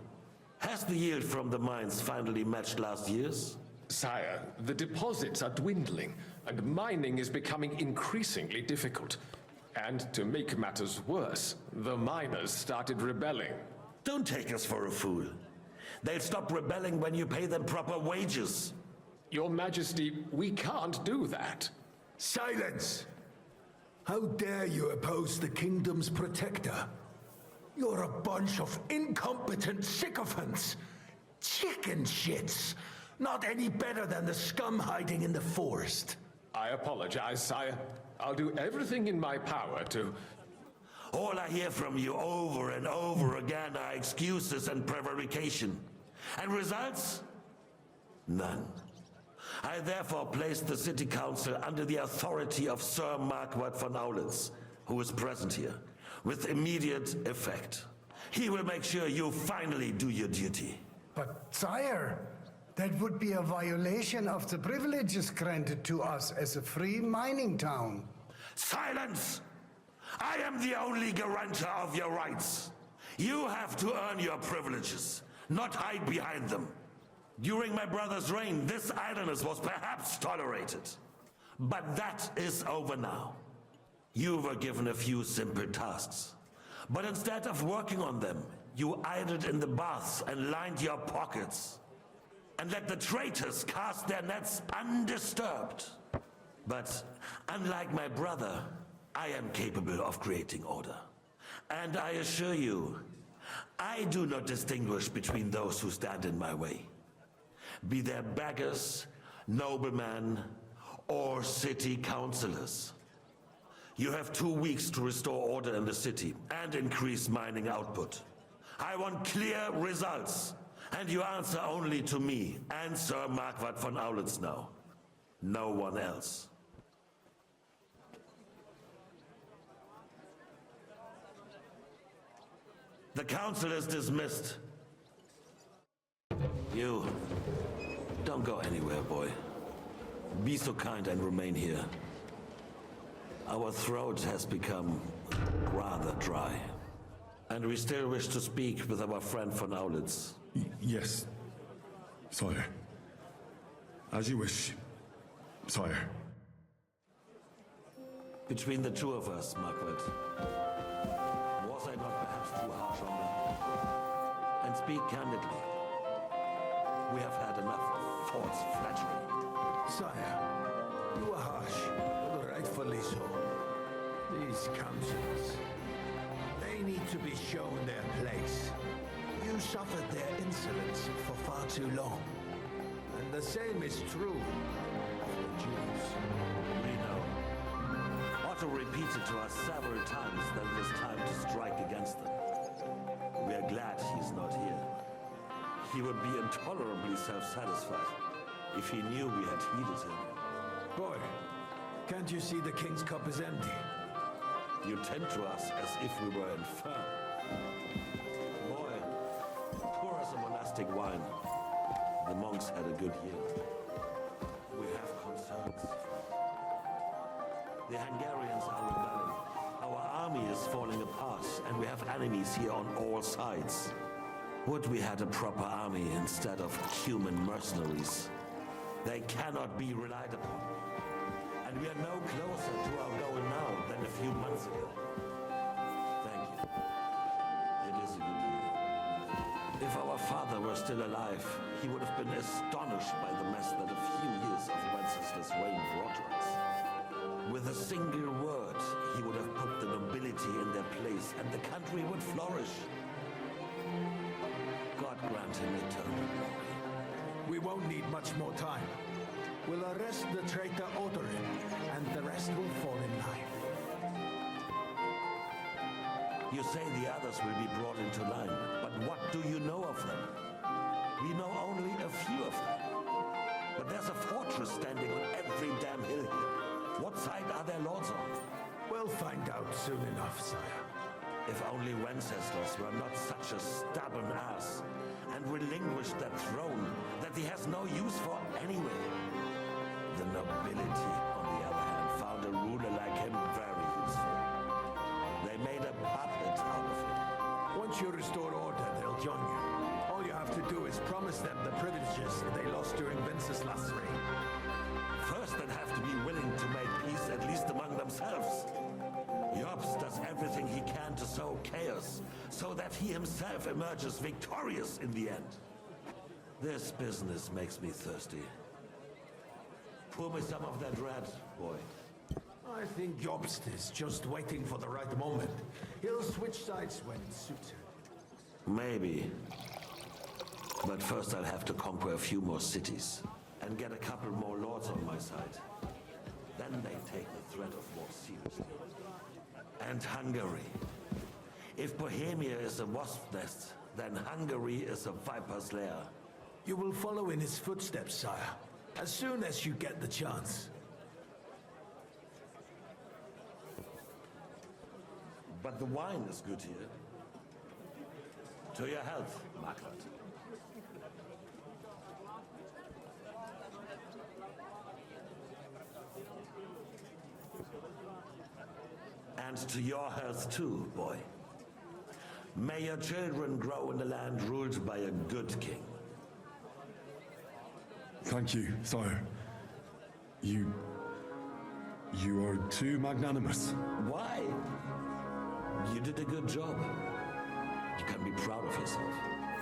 has the yield from the mines finally matched last year's? Sire, the deposits are dwindling, and mining is becoming increasingly difficult. And to make matters worse, the miners started rebelling. Don't take us for a fool. They'll stop rebelling when you pay them proper wages. Your Majesty, we can't do that. Silence! How dare you oppose the kingdom's protector? You're a bunch of incompetent sycophants! Chicken shits! Not any better than the scum hiding in the forest. I apologize, sire. I'll do everything in my power to... All I hear from you over and over again are excuses and prevarication. And results? None. I therefore place the city council under the authority of Sir Marquardt von Aulitz, who is present here, with immediate effect. He will make sure you finally do your duty. But, sire, that would be a violation of the privileges granted to us as a free mining town. Silence! I am the only guarantor of your rights. You have to earn your privileges, not hide behind them. During my brother's reign, this idleness was perhaps tolerated. But that is over now. You were given a few simple tasks. But instead of working on them, you idled in the baths and lined your pockets. And let the traitors cast their nets undisturbed. But unlike my brother, I am capable of creating order. And I assure you, I do not distinguish between those who stand in my way. Be they beggars, noblemen, or city councillors. You have 2 weeks to restore order in the city and increase mining output. I want clear results, and you answer only to me and Sir Marquardt von Aulitz now. No one else. The council is dismissed. You, don't go anywhere, boy. Be so kind and remain here. Our throat has become rather dry. And we still wish to speak with our friend von Aulitz. Yes, sire. As you wish, sire. Between the two of us, Marquardt, was I not perhaps too harsh on them? And speak candidly, we have had enough of false flattery. Sire, you are harsh, but rightfully so. These councillors, they need to be shown their place. You suffered their insolence for far too long. And the same is true of the Jews. We know. Otto repeated to us several times that it is time to strike against them. We are are glad he's not here. He would be intolerably self-satisfied if he knew we had heeded him. Boy, can't you see the king's cup is empty? You tend to us as if we were infirm. Boy, pour us a monastic wine. The monks had a good year. We have concerns. The Hungarians are rebelling. Our army is falling apart, and we have enemies here on all sides. Would we had a proper army instead of human mercenaries? They cannot be relied upon. And we are no closer to our goal now than a few months ago. Thank you. It is a good year. If our father were still alive, he would have been astonished by the mess that a few years of Wenceslas' reign brought to us. With a single word, he would have put the nobility in their place, and the country would flourish. God grant him eternal glory. We won't need much more time. We'll arrest the traitor Odorin, and the rest will fall in line. You say the others will be brought into line, but what do you know of them? We know only a few of them. But there's a fortress standing on every damn hill here. What side are their lords on? We'll find out soon enough, sire. If only Wenceslas were not such a stubborn ass and relinquished that throne that he has no use for anyway. The nobility, on the other hand, found a ruler like him very useful. They made a puppet out of him. Once you restore order, they'll join you. All you have to do is promise them the privileges they lost during Wenceslas' reign. First, they'd have to be willing to make peace, at least among themselves. Jobs does everything he can to sow chaos, so that he himself emerges victorious in the end. This business makes me thirsty. Pour me some of that red, boy. I think Jobst is just waiting for the right moment. He'll switch sides when it suits him. Maybe. But first I'll have to conquer a few more cities and get a couple more lords on my side. Then they take the threat of war seriously. And Hungary. If Bohemia is a wasp nest, then Hungary is a viper's lair. You will follow in his footsteps, sire, as soon as you get the chance. But the wine is good here. To your health, Margaret. And to your health too, boy. May your children grow in a land ruled by a good king. Thank you, sire. You are too magnanimous. Why? You did a good job. You can be proud of yourself.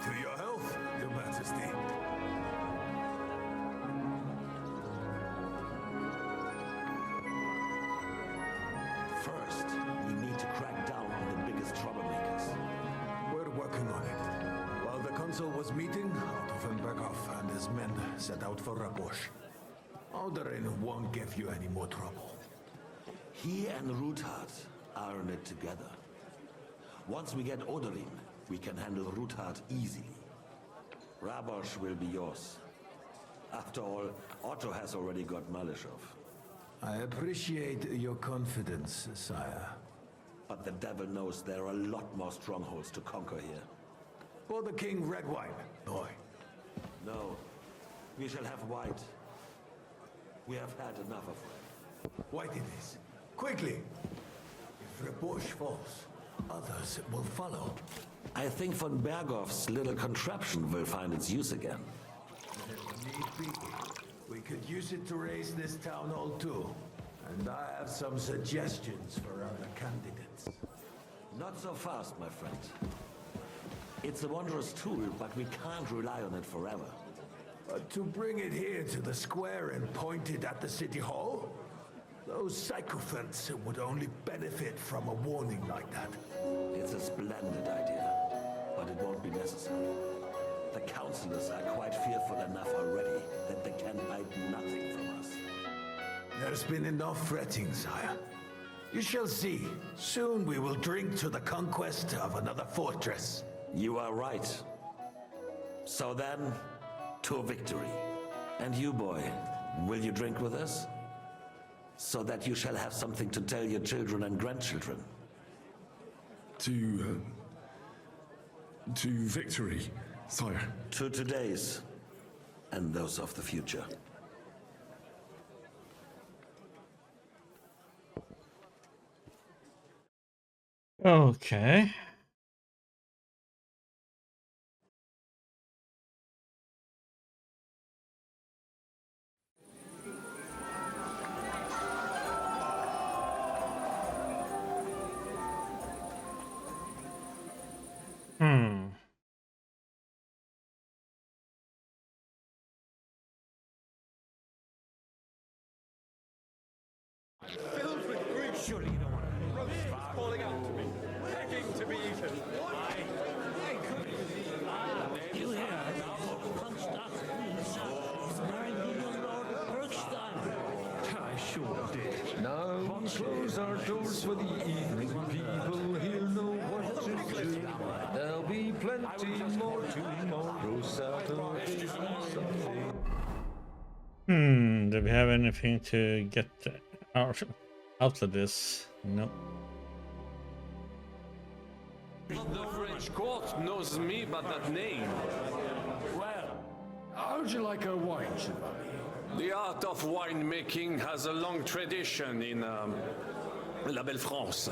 To your health, Your Majesty. First, we need to crack down on the biggest troublemakers. We're working on it. While the consul was meeting, Otto von Berghoff and his men set out for Rabosh. Odorin won't give you any more trouble. He and Ruthard are in it together. Once we get Odorin, we can handle Ruthard easily. Rabosh will be yours. After all, Otto has already got Malishov. I appreciate your confidence, sire. But the devil knows there are a lot more strongholds to conquer here. For the king, red wine, boy. No, we shall have white. We have had enough of red. White it is. Quickly! If Rabosh falls, others will follow. I think von Berghoff's little contraption will find its use again. If need be, we could use it to raise this town hall too. And I have some suggestions for other candidates. Not so fast, my friend. It's a wondrous tool, but we can't rely on it forever. But to bring it here to the square and point it at the city hall? Those sycophants would only benefit from a warning like that. It's a splendid idea, but it won't be necessary. The councillors are quite fearful enough already that they can hide nothing from us. There's been enough fretting, sire. You shall see. Soon we will drink to the conquest of another fortress. You are right. So then, to victory. And you, boy, will you drink with us? So that you shall have something to tell your children and grandchildren. To victory, sire. To today's, and those of the future. Okay. Hmm. Filled with grief. Surely you don't want to. Roast is calling out to me, begging to be eaten. You hear? I sure did. Now we close our doors for the evening. People here know what to do. There'll be plenty more tomorrow, Saturday, Sunday. Do we have anything to get out of this? No. The French court knows me by that name. Well, how'd you like our wine, Chevalier? The art of winemaking has a long tradition in La Belle France.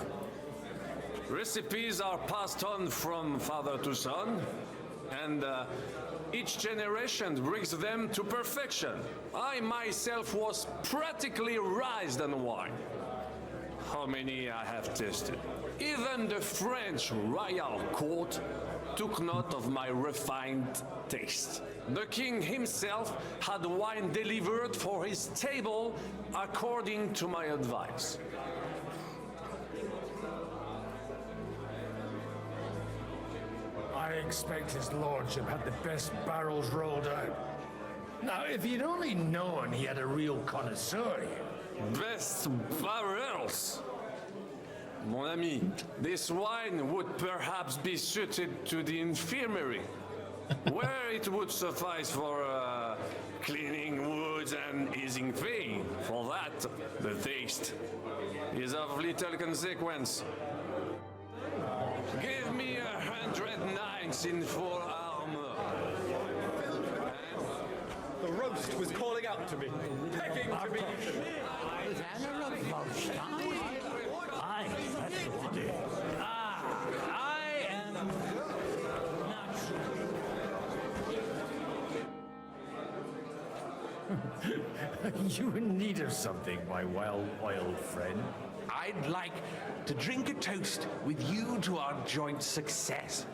Recipes are passed on from father to son, and each generation brings them to perfection. I myself was practically raised on wine. How many I have tasted. Even the French royal court took note of my refined taste. The king himself had wine delivered for his table according to my advice. I expect his lordship had the best barrels rolled out. Now, if he'd only known he had a real connoisseur here. Best barrels! Mon ami, this wine would perhaps be suited to the infirmary, where it would suffice for cleaning wounds and easing pain. For that, the taste is of little consequence. Give me 100 knights in full armor. The roast was calling out to me, begging to be eaten. Aye, that's the one. I am not You in need of something, my well-oiled friend? I'd like to drink a toast with you to our joint success.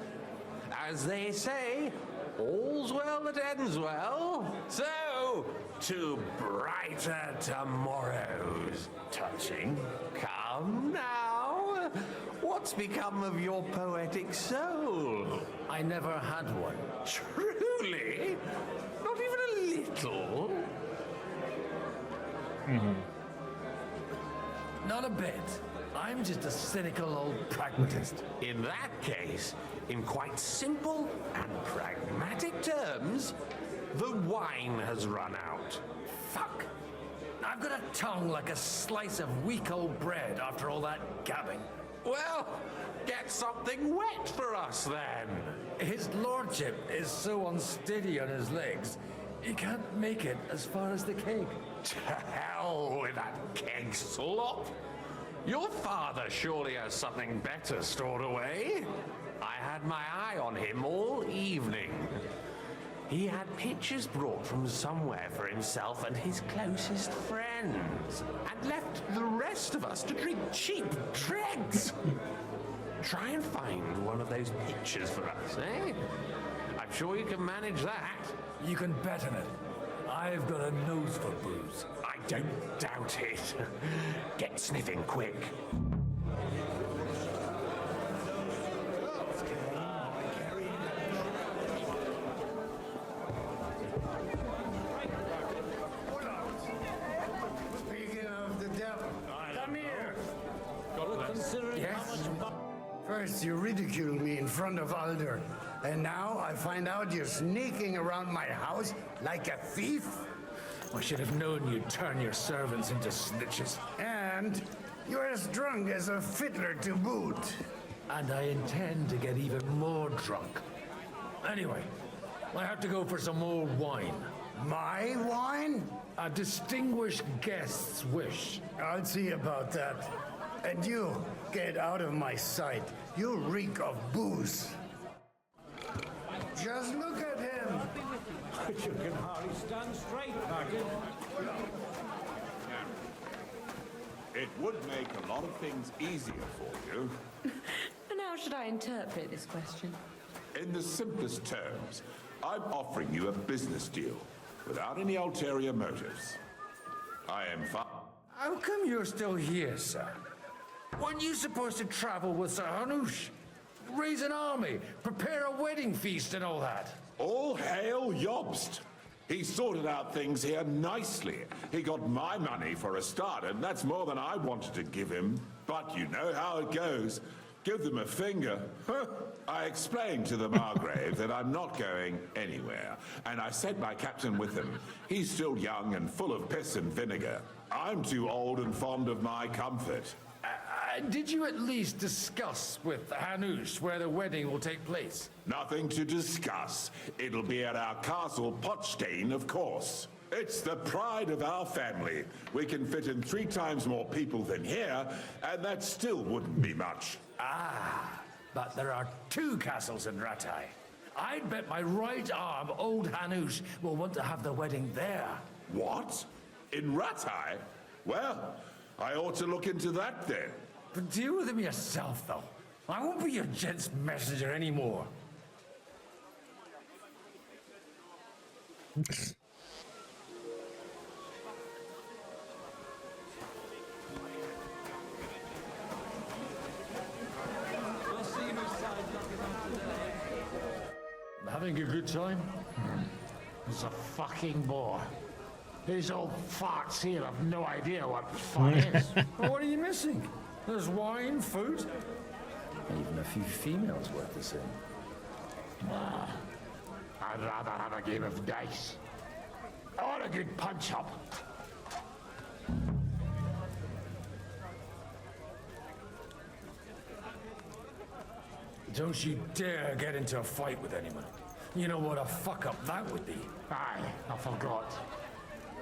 As they say, all's well that ends well. So, to brighter tomorrows. Touching. Come now. What's become of your poetic soul? I never had one. Truly? Not even a little? Not a bit. I'm just a cynical old pragmatist. In that case, in quite simple and pragmatic terms, the wine has run out. Fuck. I've got a tongue like a slice of weak old bread after all that gabbing. Well, get something wet for us then. His lordship is so unsteady on his legs, he can't make it as far as the keg. To hell with that keg slop. Your father surely has something better stored away. I had my eye on him all evening. He had pictures brought from somewhere for himself and his closest friends, and left the rest of us to drink cheap dregs. Try and find one of those pictures for us, eh? I'm sure you can manage that. You can bet on it. I've got a nose for booze. I don't doubt it. Get sniffing quick. Speaking of the devil, come here. considering Yes? how much. For First you ridiculed me in front of Alder, and now I find out you're sneaking around my house like a thief? I should have known you'd turn your servants into snitches. And you're as drunk as a fiddler to boot. And I intend to get even more drunk. Anyway, I have to go for some more wine. My wine? A distinguished guest's wish. I'll see about that. And you, get out of my sight. You reek of booze. Just look at him. You can hardly stand straight, Martin. It would make a lot of things easier for you. And how should I interpret this question? In the simplest terms, I'm offering you a business deal without any ulterior motives. I am How come you're still here, sir? Weren't you supposed to travel with Sir Hanush? Raise an army, prepare a wedding feast and all that? All hail Jobst! He sorted out things here nicely. He got my money for a start, and that's more than I wanted to give him. But you know how it goes. Give them a finger. I explained to the Margrave that I'm not going anywhere, and I sent my captain with him. He's still young and full of piss and vinegar. I'm too old and fond of my comfort. Did you at least discuss with Hanush where the wedding will take place? Nothing to discuss. It'll be at our castle Potstein, of course. It's the pride of our family. We can fit in 3 times more people than here, and that still wouldn't be much. Ah, but there are 2 castles in Ratai. I'd bet my right arm, old Hanush, will want to have the wedding there. What? In Ratai? Well, I ought to look into that then. But deal with him yourself, though. I won't be your gent's messenger anymore. Having a good time? He's a fucking bore. These old farts here have no idea what fun is. Well, what are you missing? There's wine, food, and even a few females worth the same. Nah, I'd rather have a game of dice. Or a good punch-up. Don't you dare get into a fight with anyone. You know what a fuck-up that would be. Aye, I forgot.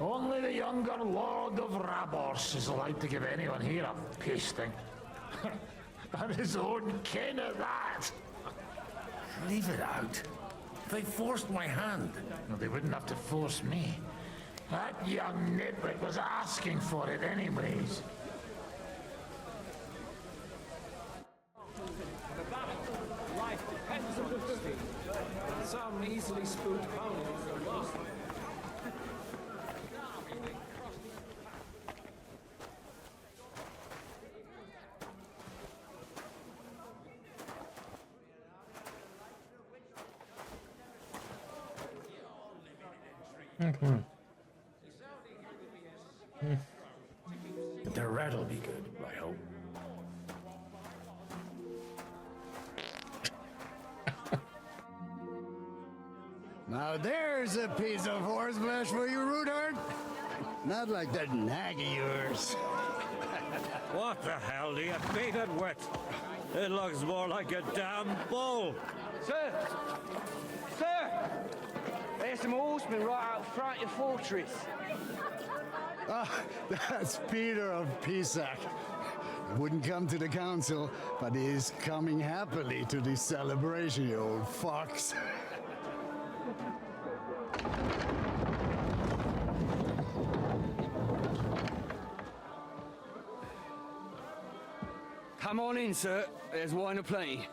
Only the younger Lord of Rabors is allowed to give anyone here a pasting. And his own kin at that. Leave it out. They forced my hand. No, they wouldn't have to force me. That young nitwit was asking for it anyways. Life depends on this thing. Some easily spooked ponies are lost. The rat'll be good, I hope. Now there's a piece of horseflesh for you, Rootheart. Not like that nag of yours. What the hell do you beat it with? It looks more like a damn bull. Sir! Sir! There's some horsemen right out front of the fortress. Ah, that's Peter of Pisac. Wouldn't come to the council, but is coming happily to this celebration, you old fox. Come on in, sir. There's wine aplenty.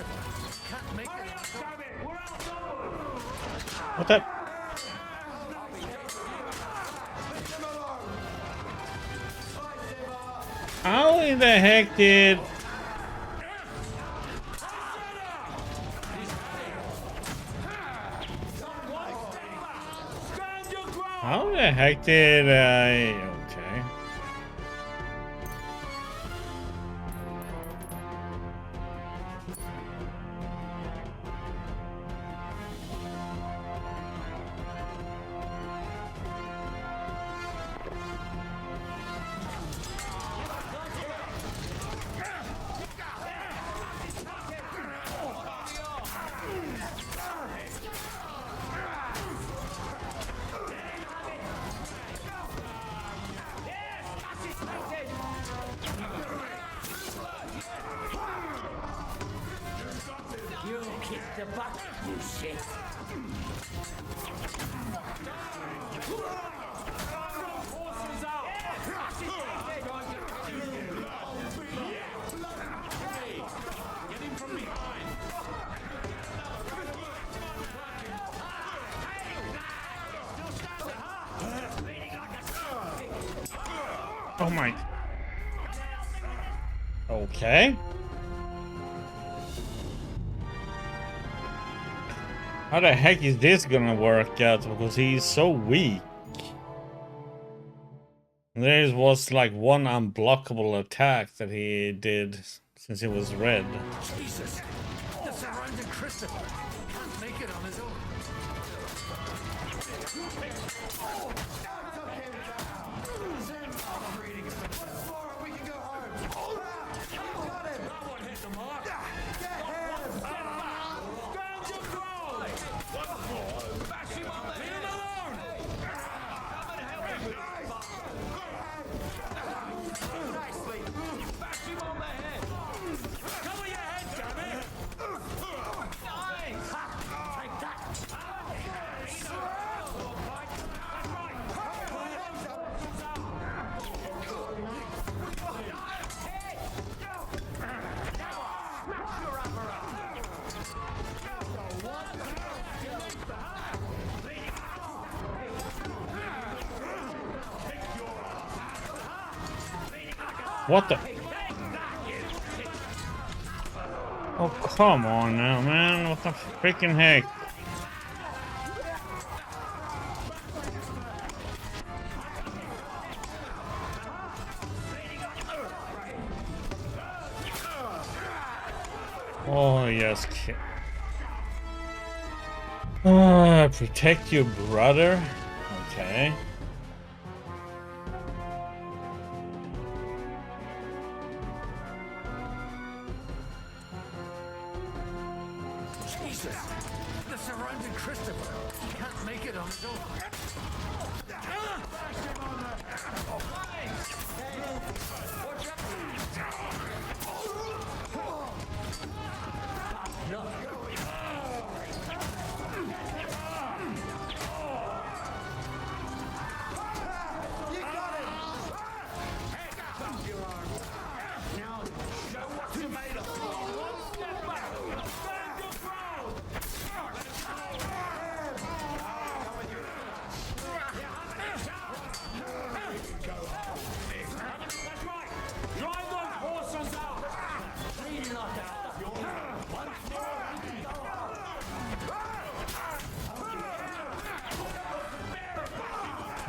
Christopher. Can't make it. What the? How in the heck did... How the heck did I... Okay. You kick the butt, you shit. Oh my... Okay. How the heck is this gonna work out? Because he's so weak. There was like one unblockable attack that he did since he was red. Jesus! The surrounding Christopher. Can't make it on his own. What the? Oh, come on now, man. What the freaking heck? Oh, yes. Protect your brother? Okay. Jesus! The surrounding Christopher. Can't make it on his own.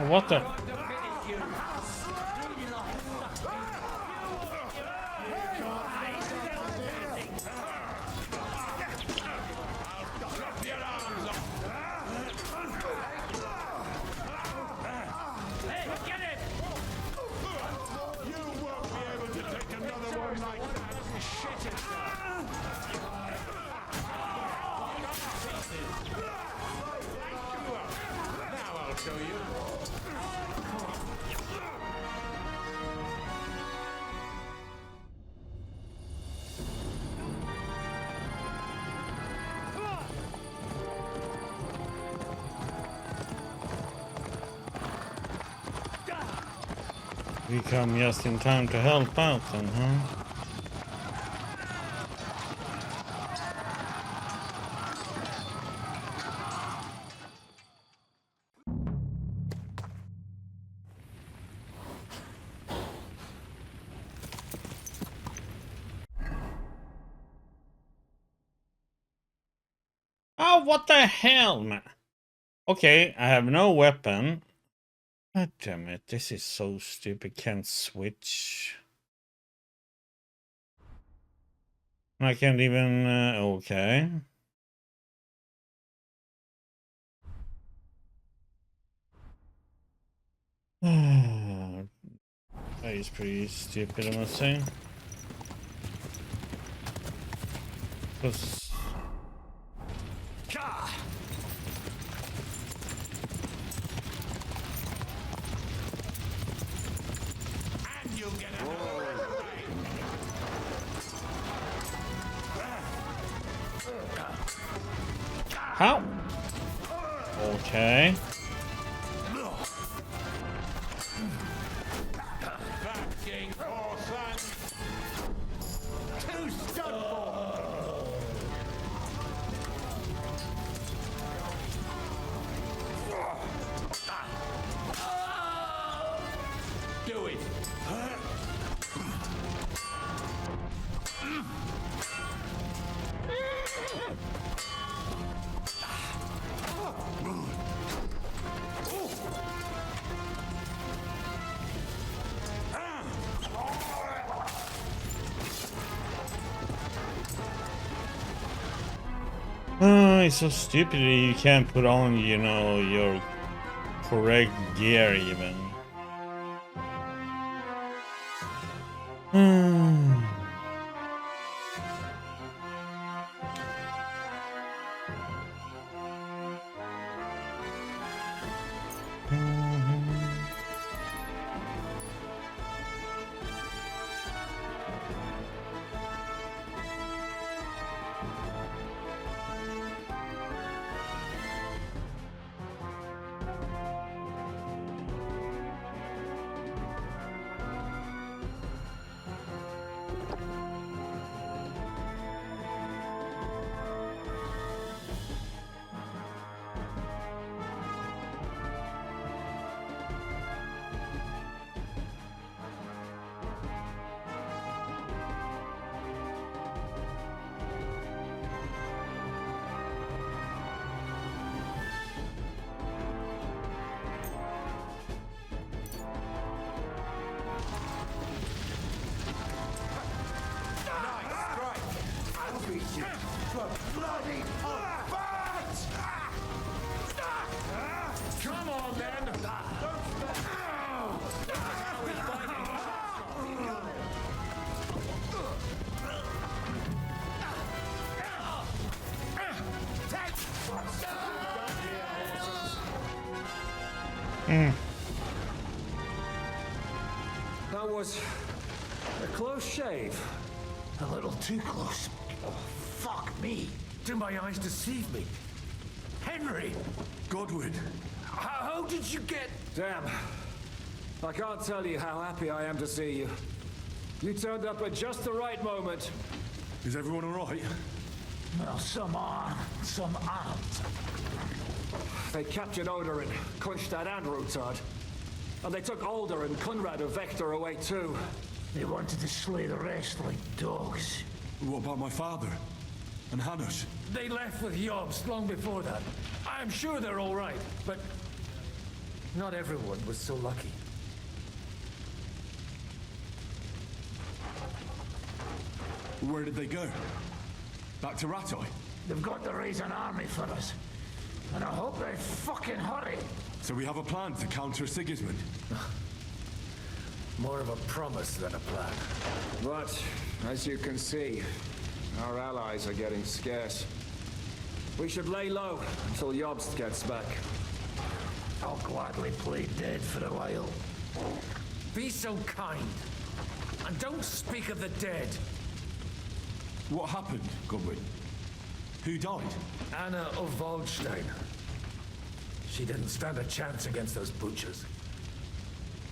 What the? We come just in time to help out then, huh? what the hell, man? Okay, I have no weapon. God damn it, this is so stupid. Can't switch. I can't even, okay. That is pretty stupid, I must say. Because... How? Okay. Do it. It's so stupid you can't put on, you know, your correct gear even. Come on, then. That was a close shave. A little too close. Oh, fuck me. Do my eyes deceive me? Henry! Godwin! How did you get... Damn. I can't tell you how happy I am to see you. You turned up at just the right moment. Is everyone all right? Well, some are, some aren't. They captured Odorin, Kunstad and Rutard. And they took Alder and Conrad of Vector away too. They wanted to slay the rest like dogs. What about my father? And Hanush? They left with Yobs long before that. I'm sure they're all right, but not everyone was so lucky. Where did they go? Back to Ratoi? They've got to raise an army for us. And I hope they fucking hurry. So we have a plan to counter Sigismund? More of a promise than a plan. But, as you can see, our allies are getting scarce. We should lay low until Jobst gets back. I'll gladly play dead for a while. Be so kind. And don't speak of the dead. What happened, Godwin? Who died? Anna of Waldstein. She didn't stand a chance against those butchers.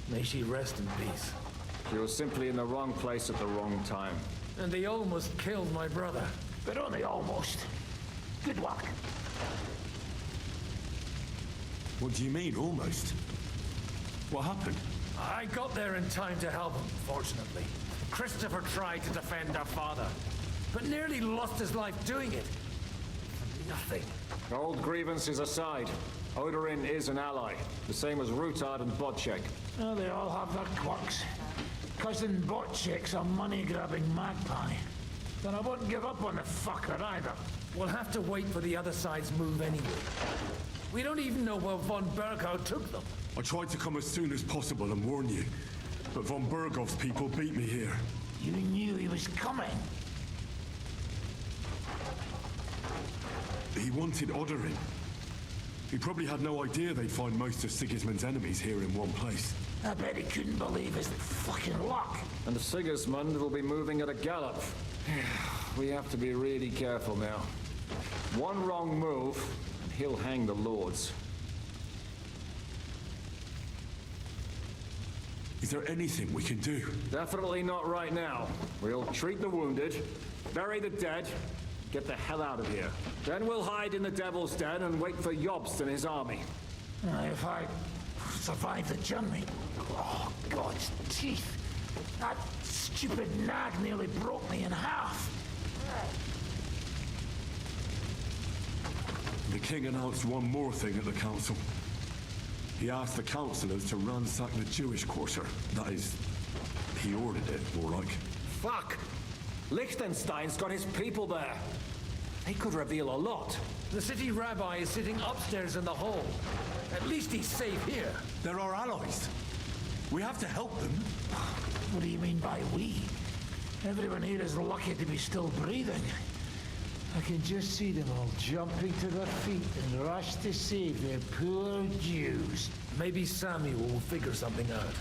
May she rest in peace. She was simply in the wrong place at the wrong time. And they almost killed my brother. But only almost. Good luck. What do you mean, almost? What happened? I got there in time to help him, fortunately. Christopher tried to defend our father, but nearly lost his life doing it. For nothing. Old grievances aside, Odorin is an ally, the same as Rutard and Bodchek. Oh, they all have their quirks. Cousin Botchek's a money-grabbing magpie. Then I wouldn't give up on the fucker either. We'll have to wait for the other side's move anyway. We don't even know where von Berghow took them. I tried to come as soon as possible and warn you, but von Bergov's people beat me here. You knew he was coming. He wanted Odorin. He probably had no idea they'd find most of Sigismund's enemies here in one place. I bet he couldn't believe his fucking luck. And Sigismund will be moving at a gallop. We have to be really careful now. One wrong move, and he'll hang the lords. Is there anything we can do? Definitely not right now. We'll treat the wounded, bury the dead, get the hell out of here. Then we'll hide in the Devil's Den and wait for Jobst and his army. If I survive the journey... Oh, God's teeth. That stupid nag nearly broke me in half. The king announced one more thing at the council. He asked the councillors to ransack the Jewish quarter. That is, he ordered it, more like. Fuck! Liechtenstein's got his people there. They could reveal a lot. The city rabbi is sitting upstairs in the hall. At least he's safe here. They're our allies. We have to help them. What do you mean by we? Everyone here is lucky to be still breathing. I can just see them all jumping to their feet and rush to save their poor Jews. Maybe Samuel will figure something out.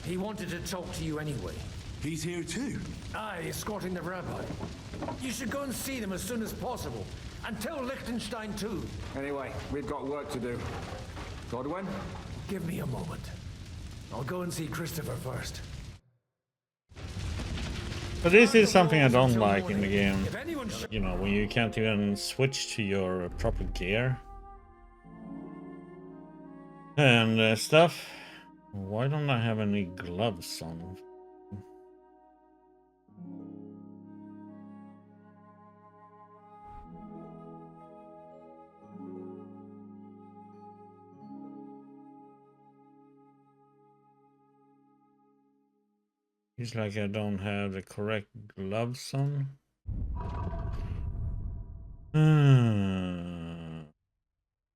He wanted to talk to you anyway. He's here too? Aye, escorting the rabbi. You should go and see them as soon as possible. And tell Liechtenstein too. Anyway, we've got work to do. Godwin? Give me a moment. I'll go and see Christopher first. But this is something I don't like in the game. You know, when you can't even switch to your proper gear. And stuff. Why don't I have any gloves on? It's like I don't have the correct gloves on.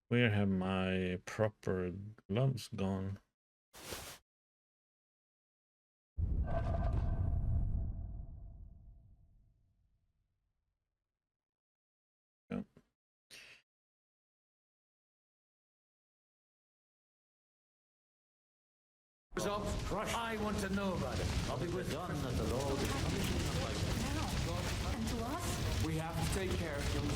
Where have my proper gloves gone? Yep. I want to know about it. I'll be with done at the Lord. And to us? We have to take care of young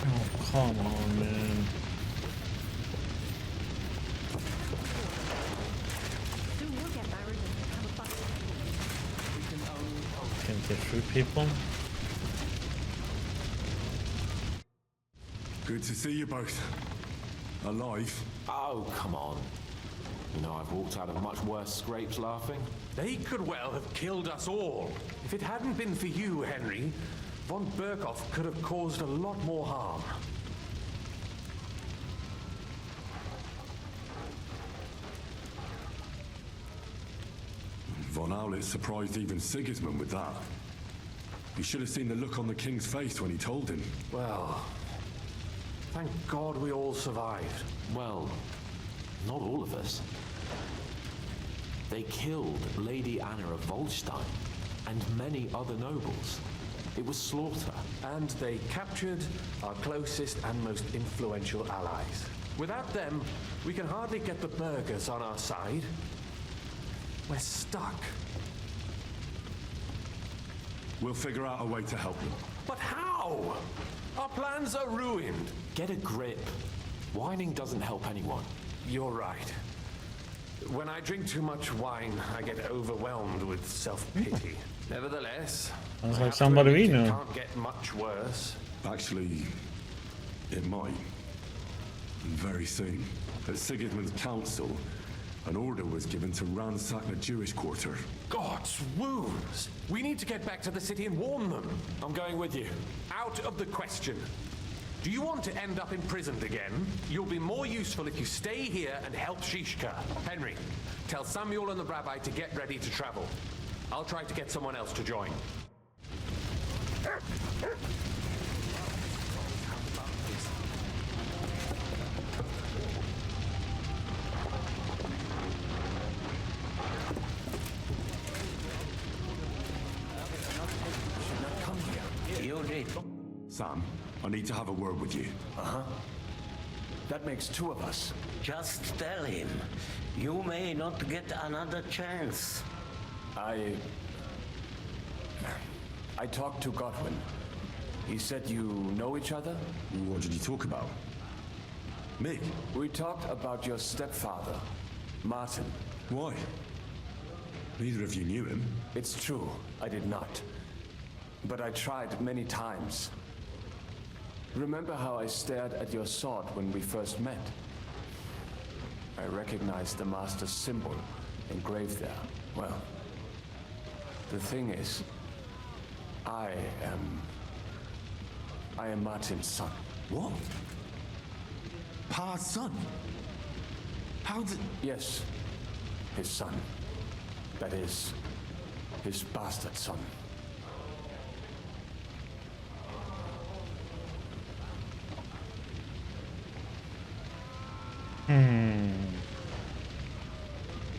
Oh, come on, man. Can't get through people. Good to see you both. Alive. Oh, come on. You know, I've walked out of much worse scrapes laughing. They could well have killed us all. If it hadn't been for you, Henry, von Berghoff could have caused a lot more harm. Von Aulitz surprised even Sigismund with that. You should have seen the look on the king's face when he told him. Well, thank God we all survived. Well, not all of us. They killed Lady Anna of Volstein and many other nobles. It was slaughter. And they captured our closest and most influential allies. Without them, we can hardly get the burghers on our side. We're stuck. We'll figure out a way to help them. But how? Our plans are ruined. Get a grip. Whining doesn't help anyone. You're right. When I drink too much wine, I get overwhelmed with self-pity. Nevertheless, sounds like somebody we know. It can't get much worse. Actually, it might. And very soon. At Sigismund's council, An order was given to ransack the Jewish quarter. God's wounds! We need to get back to the city and warn them. I'm going with you. Out of the question. Do you want to end up imprisoned again? You'll be more useful if you stay here and help Shishka. Henry, tell Samuel and the rabbi to get ready to travel. I'll try to get someone else to join. You did. Sam, I need to have a word with you. Uh-huh. That makes two of us. Just tell him. You may not get another chance. I talked to Godwin. He said you know each other? What did you talk about? Me? We talked about your stepfather, Martin. Why? Neither of you knew him. It's true, I did not. But I tried many times. Remember how I stared at your sword when we first met? I recognized the Master's symbol engraved there. Well, the thing is, I am Martin's son. What? Pa's son? How did... Yes, his son. That is, his bastard son.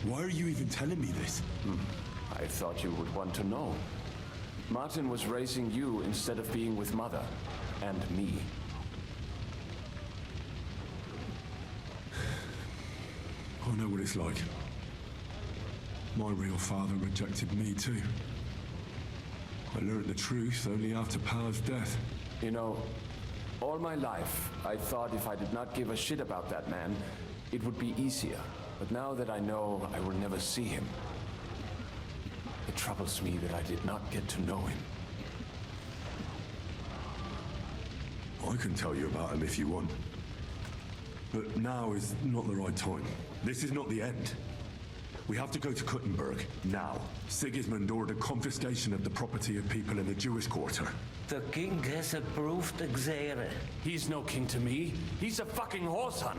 Why are you even telling me this? I thought you would want to know. Martin was raising you instead of being with Mother and me. I know what it's like. My real father rejected me too. I learned the truth only after Pa's death. You know, all my life, I thought if I did not give a shit about that man, it would be easier. But now that I know I will never see him, it troubles me that I did not get to know him. I can tell you about him if you want. But now is not the right time. This is not the end. We have to go to Kuttenberg, now. Sigismund ordered confiscation of the property of people in the Jewish quarter. The king has approved Xere. He's no king to me. He's a fucking whoreson.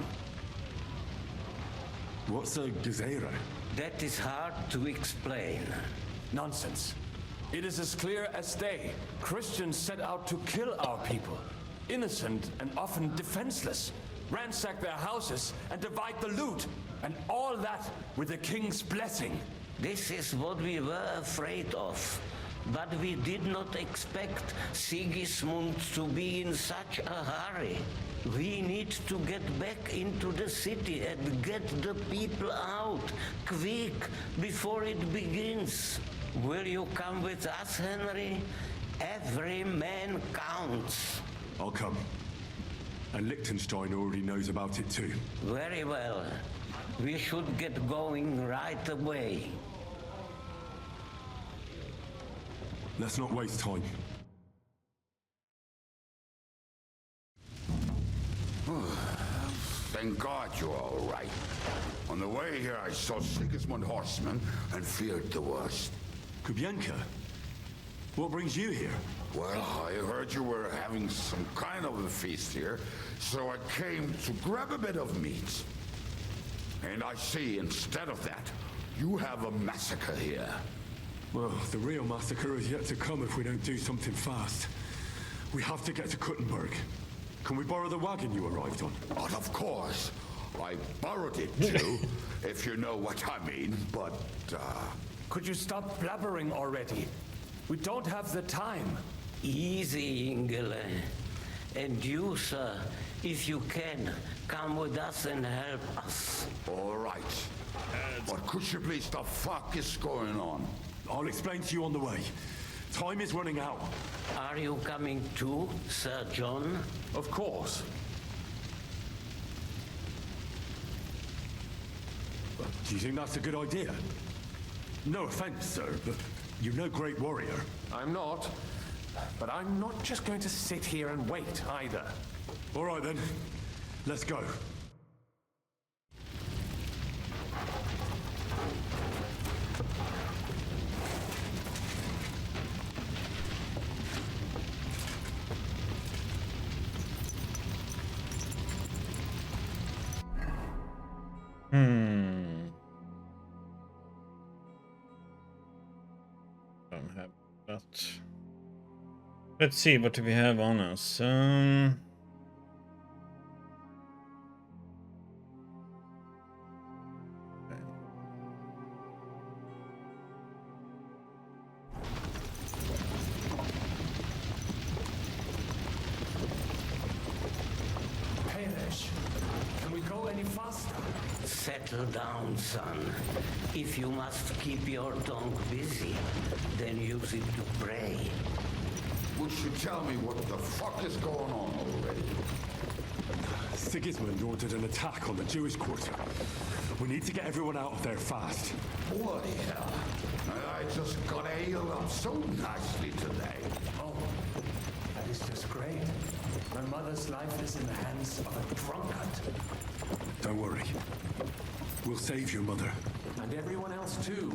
What's a Gezerah? That is hard to explain. Nonsense. It is as clear as day. Christians set out to kill our people. Innocent and often defenseless. Ransack their houses and divide the loot. And all that with the king's blessing. This is what we were afraid of. But we did not expect Sigismund to be in such a hurry. We need to get back into the city and get the people out, quick, before it begins. Will you come with us, Henry? Every man counts. I'll come. And Liechtenstein already knows about it too. Very well. We should get going right away. Let's not waste time. Thank God you're all right. On the way here, I saw Sigismund horsemen and feared the worst. Kubienka? What brings you here? Well, I heard you were having some kind of a feast here, so I came to grab a bit of meat. And I see, instead of that, you have a massacre here. Well, the real massacre is yet to come if we don't do something fast. We have to get to Kuttenberg. Can we borrow the wagon you arrived on? But of course. I borrowed it too, if you know what I mean, but, Could you stop blabbering already? We don't have the time. Easy, Ingele. And you, sir, if you can, come with us and help us. All right. But could you please, the fuck is going on? I'll explain to you on the way. Time is running out. Are you coming too, Sir John? Of course. Do you think that's a good idea? No offense, sir, but you're no great warrior. I'm not. But I'm not just going to sit here and wait, either. All right, then. Let's go. Let's see what we have on us. Can we go any faster? Settle down, son. If you must keep your tongue busy, then use it to pray. Would you tell me what the fuck is going on already? Sigismund ordered an attack on the Jewish quarter. We need to get everyone out of there fast. Bloody hell. I just got healed up so nicely today. Oh, that is just great. My mother's life is in the hands of a drunkard. Don't worry. We'll save your mother. And everyone else too.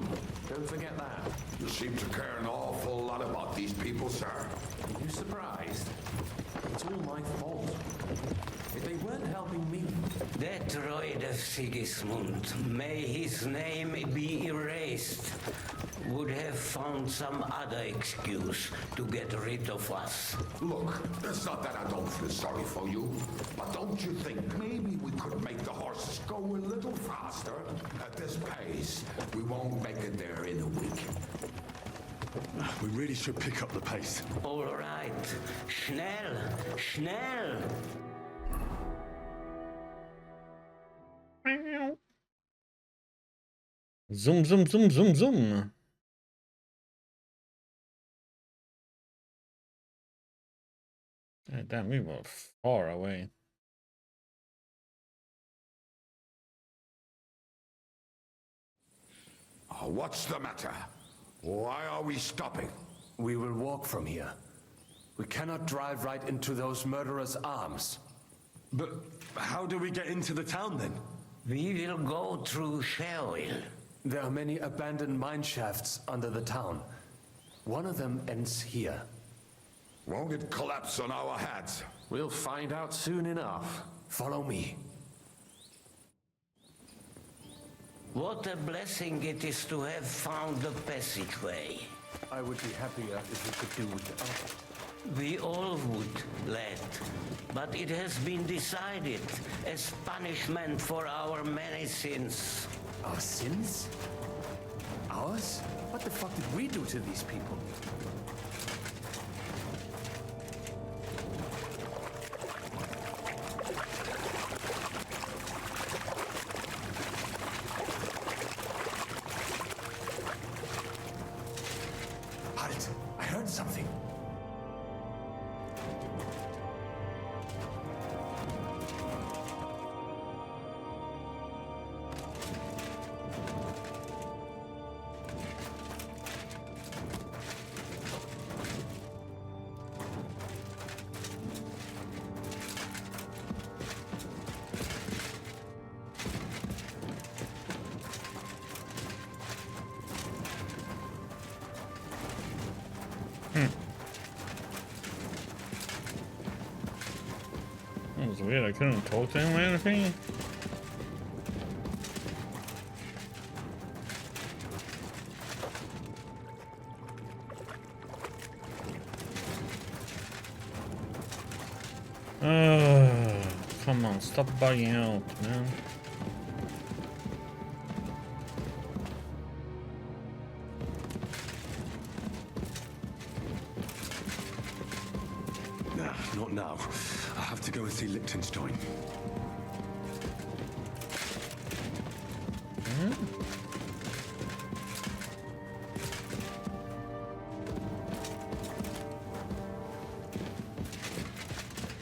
Don't forget that. You seem to care an awful lot about these people, sir. Are you surprised? It's all my fault. If they weren't helping me... That droid of Sigismund, may his name be erased, would have found some other excuse to get rid of us. Look, it's not that I don't feel sorry for you, but don't you think maybe we could make the horses go a little faster? At this pace, we won't make it there in a week. We really should pick up the pace. All right. Schnell! Schnell! Zoom, zoom, zoom, zoom, zoom. Damn, we were far away. What's the matter? Why are we stopping? We will walk from here. We cannot drive right into those murderers' arms. But how do we get into the town then? We will go through Sherwill. There are many abandoned mine shafts under the town. One of them ends here. Won't it collapse on our heads? We'll find out soon enough. Follow me. What a blessing it is to have found the passageway. I would be happier if we could do without. We all would, lad. But it has been decided as punishment for our many sins. Our sins? Ours? What the fuck did we do to these people? Halt! I heard something. That was weird. I couldn't talk to him or anything. Come on, stop bugging out, man. Nah, not now. I have to go and see Liechtenstein.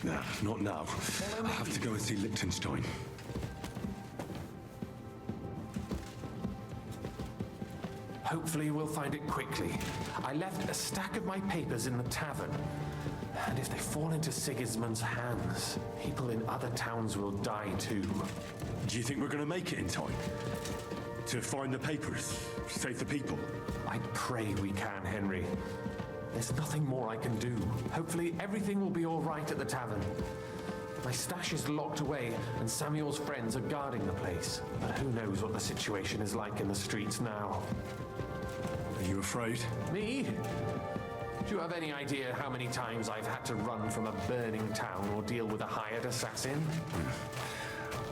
Nah, not now. I have to go and see Liechtenstein. Hopefully we'll find it quickly. I left a stack of my papers in the tavern. And if they fall into Sigismund's hands, people in other towns will die too. Do you think we're going to make it in time? To find the papers? Save the people? I pray we can, Henry. There's nothing more I can do. Hopefully everything will be all right at the tavern. My stash is locked away, and Samuel's friends are guarding the place. But who knows what the situation is like in the streets now. Are you afraid? Me? Do you have any idea how many times I've had to run from a burning town or deal with a hired assassin?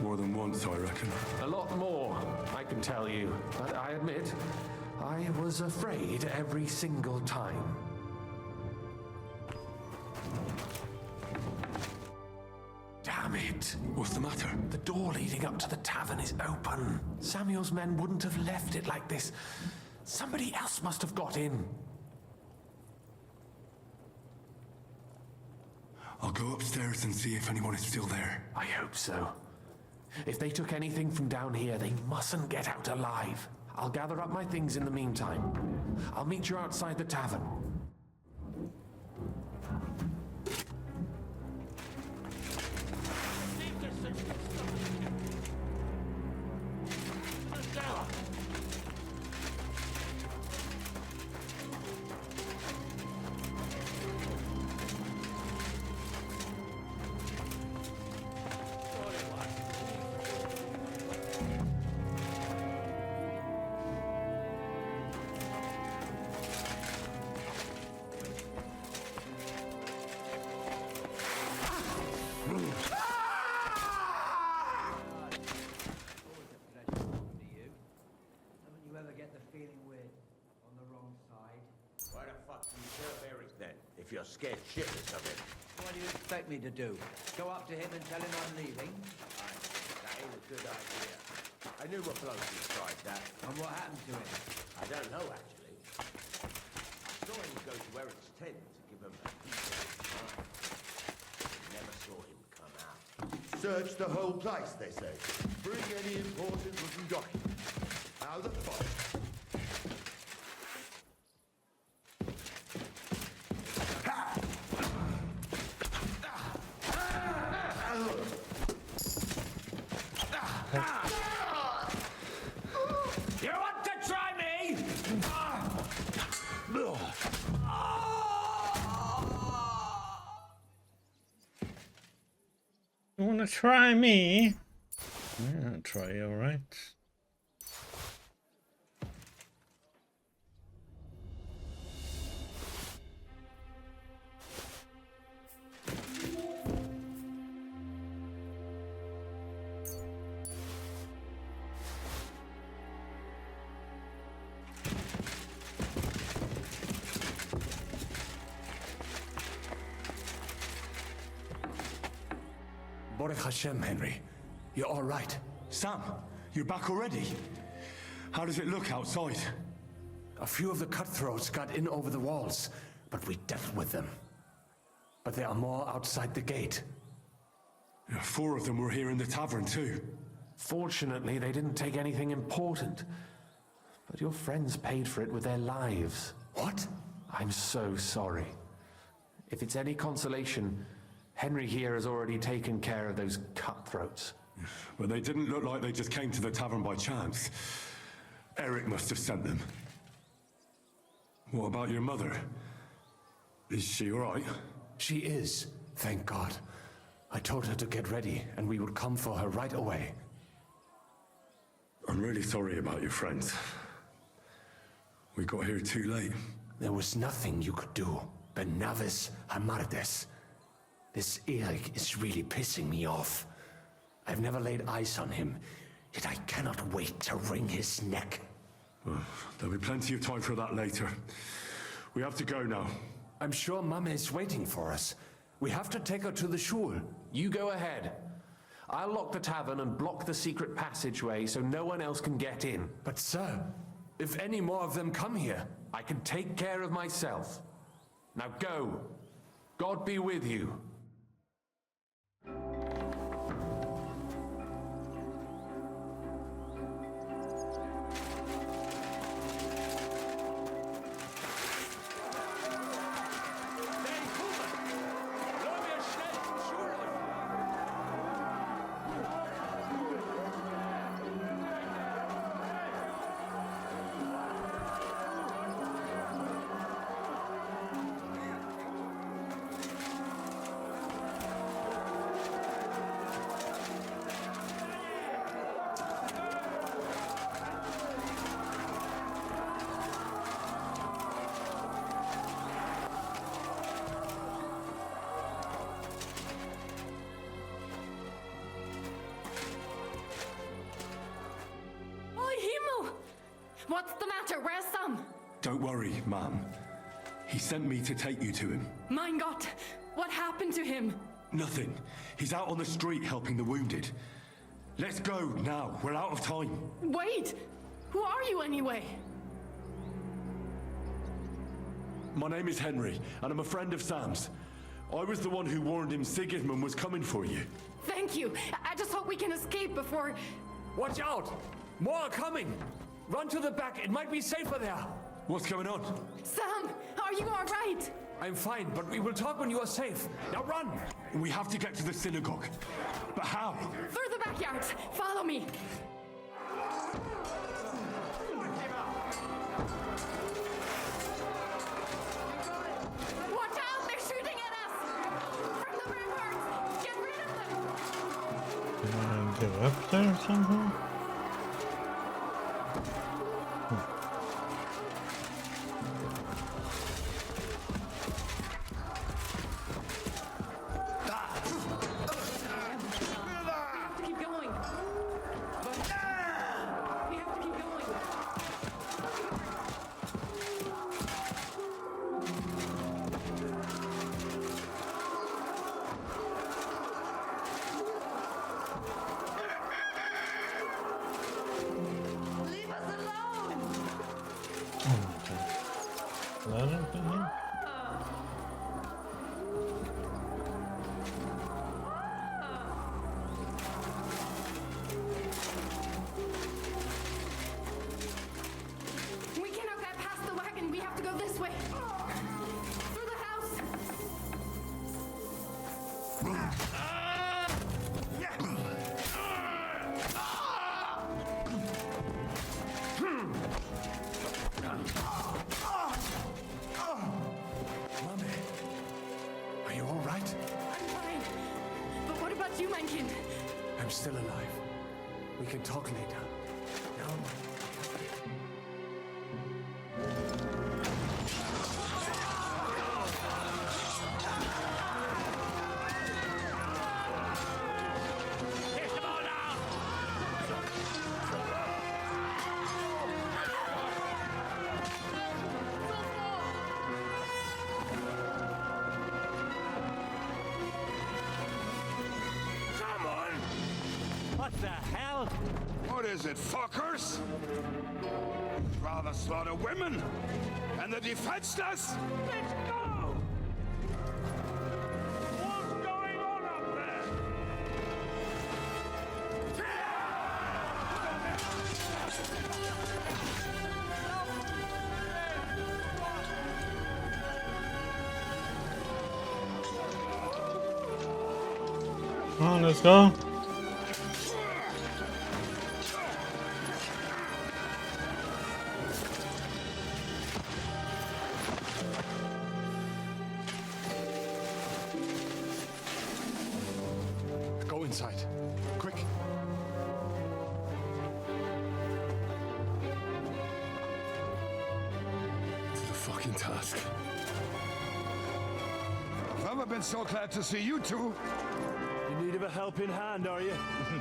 More than once, I reckon. A lot more, I can tell you. But I admit, I was afraid every single time. Damn it! What's the matter? The door leading up to the tavern is open. Samuel's men wouldn't have left it like this. Somebody else must have got in. I'll go upstairs and see if anyone is still there. I hope so. If they took anything from down here, they mustn't get out alive. I'll gather up my things in the meantime. I'll meet you outside the tavern. If you're scared shitless of him. What do you expect me to do? Go up to him and tell him I'm leaving? That is a good idea. I knew a bloke who tried that. And what happened to him? I don't know, actually. I saw him go to Eric's tent to give him a piece of his mind. Never saw him come out. Search the whole place, they say. Bring any important looking documents. Now the fight. You want to try me? You wanna try me? Yeah, I'll try you, alright. Baruch Hashem, Henry. You're all right. Sam, you're back already? How does it look outside? A few of the cutthroats got in over the walls, but we dealt with them. But there are more outside the gate. 4 of them were here in the tavern too. Fortunately, they didn't take anything important. But your friends paid for it with their lives. What? I'm so sorry. If it's any consolation, Henry here has already taken care of those cutthroats. But they didn't look like they just came to the tavern by chance. Eric must have sent them. What about your mother? Is she all right? She is, thank God. I told her to get ready, and we would come for her right away. I'm really sorry about your friends. We got here too late. There was nothing you could do. Benavis Hamardes. This Eric is really pissing me off. I've never laid eyes on him, yet I cannot wait to wring his neck. Well, there'll be plenty of time for that later. We have to go now. I'm sure Mama is waiting for us. We have to take her to the shul. You go ahead. I'll lock the tavern and block the secret passageway so no one else can get in. But sir, if any more of them come here, I can take care of myself. Now go. God be with you. What's the matter? Where's Sam? Don't worry, ma'am. He sent me to take you to him. Mein Gott, what happened to him? Nothing. He's out on the street helping the wounded. Let's go now. We're out of time. Wait! Who are you anyway? My name is Henry, and I'm a friend of Sam's. I was the one who warned him Sigismund was coming for you. Thank you. I just hope we can escape before... Watch out! More are coming! Run to the back, it might be safer there. What's going on? Sam, are you all right? I'm fine, but we will talk when you are safe. Now run! We have to get to the synagogue. But how? Through the backyards. Follow me. Watch out! They're shooting at us! From the ramparts! Get rid of them! Can I get up there somehow? Keep going. We have to keep going. Leave us alone. Let him in here? We cannot get past the wagon. We have to go this way. Through the house. Mommy, are you all right? I'm fine. But what about you, mein Kind? I'm still alive. We can talk later. No. What the hell? What is it, fuckers? Rather slaughter women and the defenseless? Let's go! What's going on up there? Come on, let's go. Go inside. Quick. To the fucking task. I've never been so glad to see you two. In need of a helping hand, are you?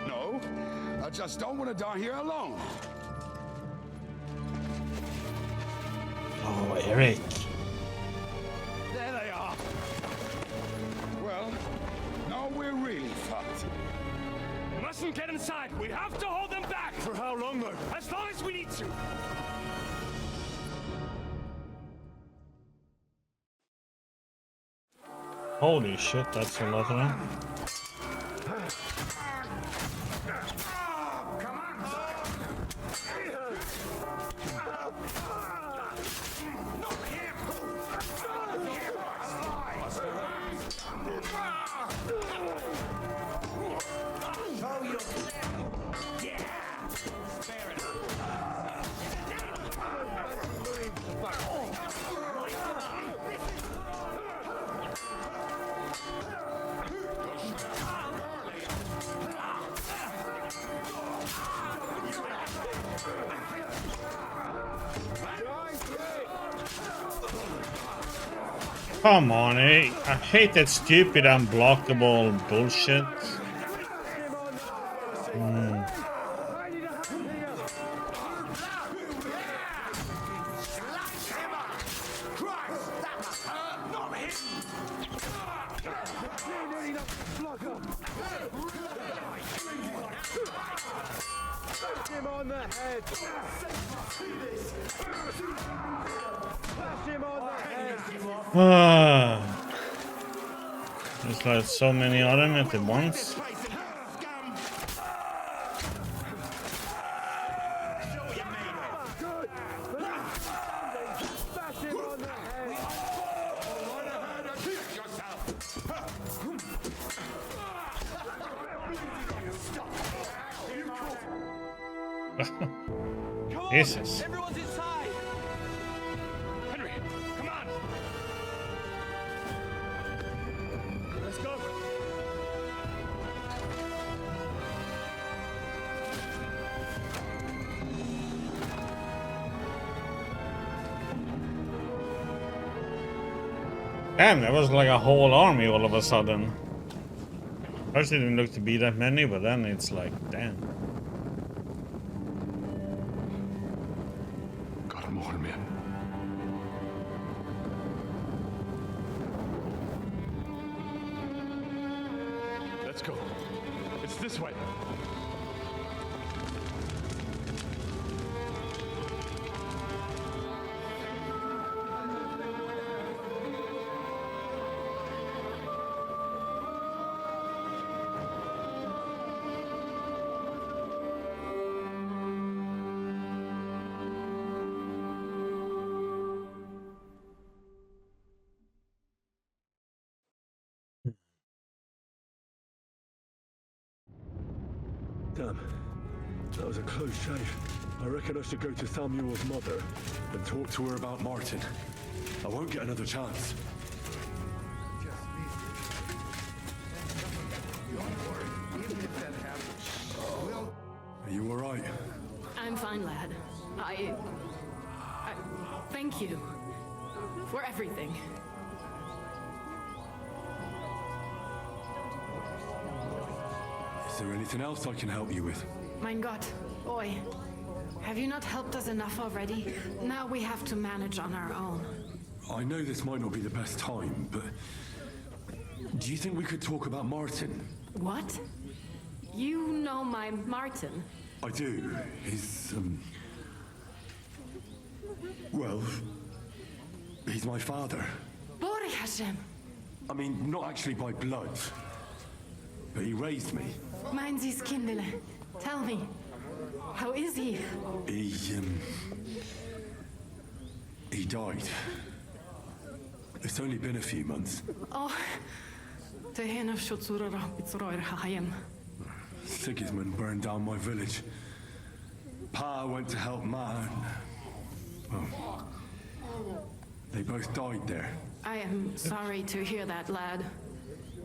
No, I just don't want to die here alone. Oh, Eric. There they are. Well, now we're really fucked. Mustn't get inside. We have to hold them back. For how long, though? As long as we need to. Holy shit, that's a lot of them. Come on, eh? I hate that stupid unblockable bullshit. head! Smash him on the head! There's like so many of them at once. Jesus. Everyone's inside! Henry, come on! Let's go! Damn, that was like a whole army all of a sudden. First it didn't look to be that many, but then it's like, damn. Got more men. Let's go. It's this way. Damn. That was a close shave. I reckon I should go to Samuel's mother and talk to her about Martin. I won't get another chance. Are you alright? I'm fine, lad. I thank you for everything. Is there anything else I can help you with? Mein Gott, boy. Have you not helped us enough already? Now we have to manage on our own. I know this might not be the best time, but do you think we could talk about Martin? What? You know my Martin? I do. He's, well, he's my father. Bori Hashem. I mean, not actually by blood, but he raised me. Mein Sis Kindele. Tell me, how is he? He died. It's only been a few months. Oh, Tehena Shutsura Bitzroir Hayem. Sigismund burned down my village. Pa went to help Ma. Well, they both died there. I am sorry to hear that, lad.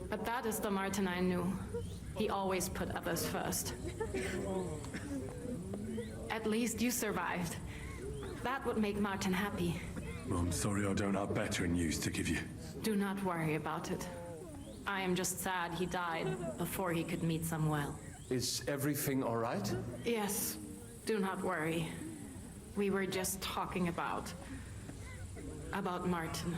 But that is the Martin I knew. He always put others first. At least you survived. That would make Martin happy. I'm sorry I don't have better news to give you. Do not worry about it. I am just sad he died before he could meet Samuel. Is everything all right? Yes, do not worry. We were just talking about Martin.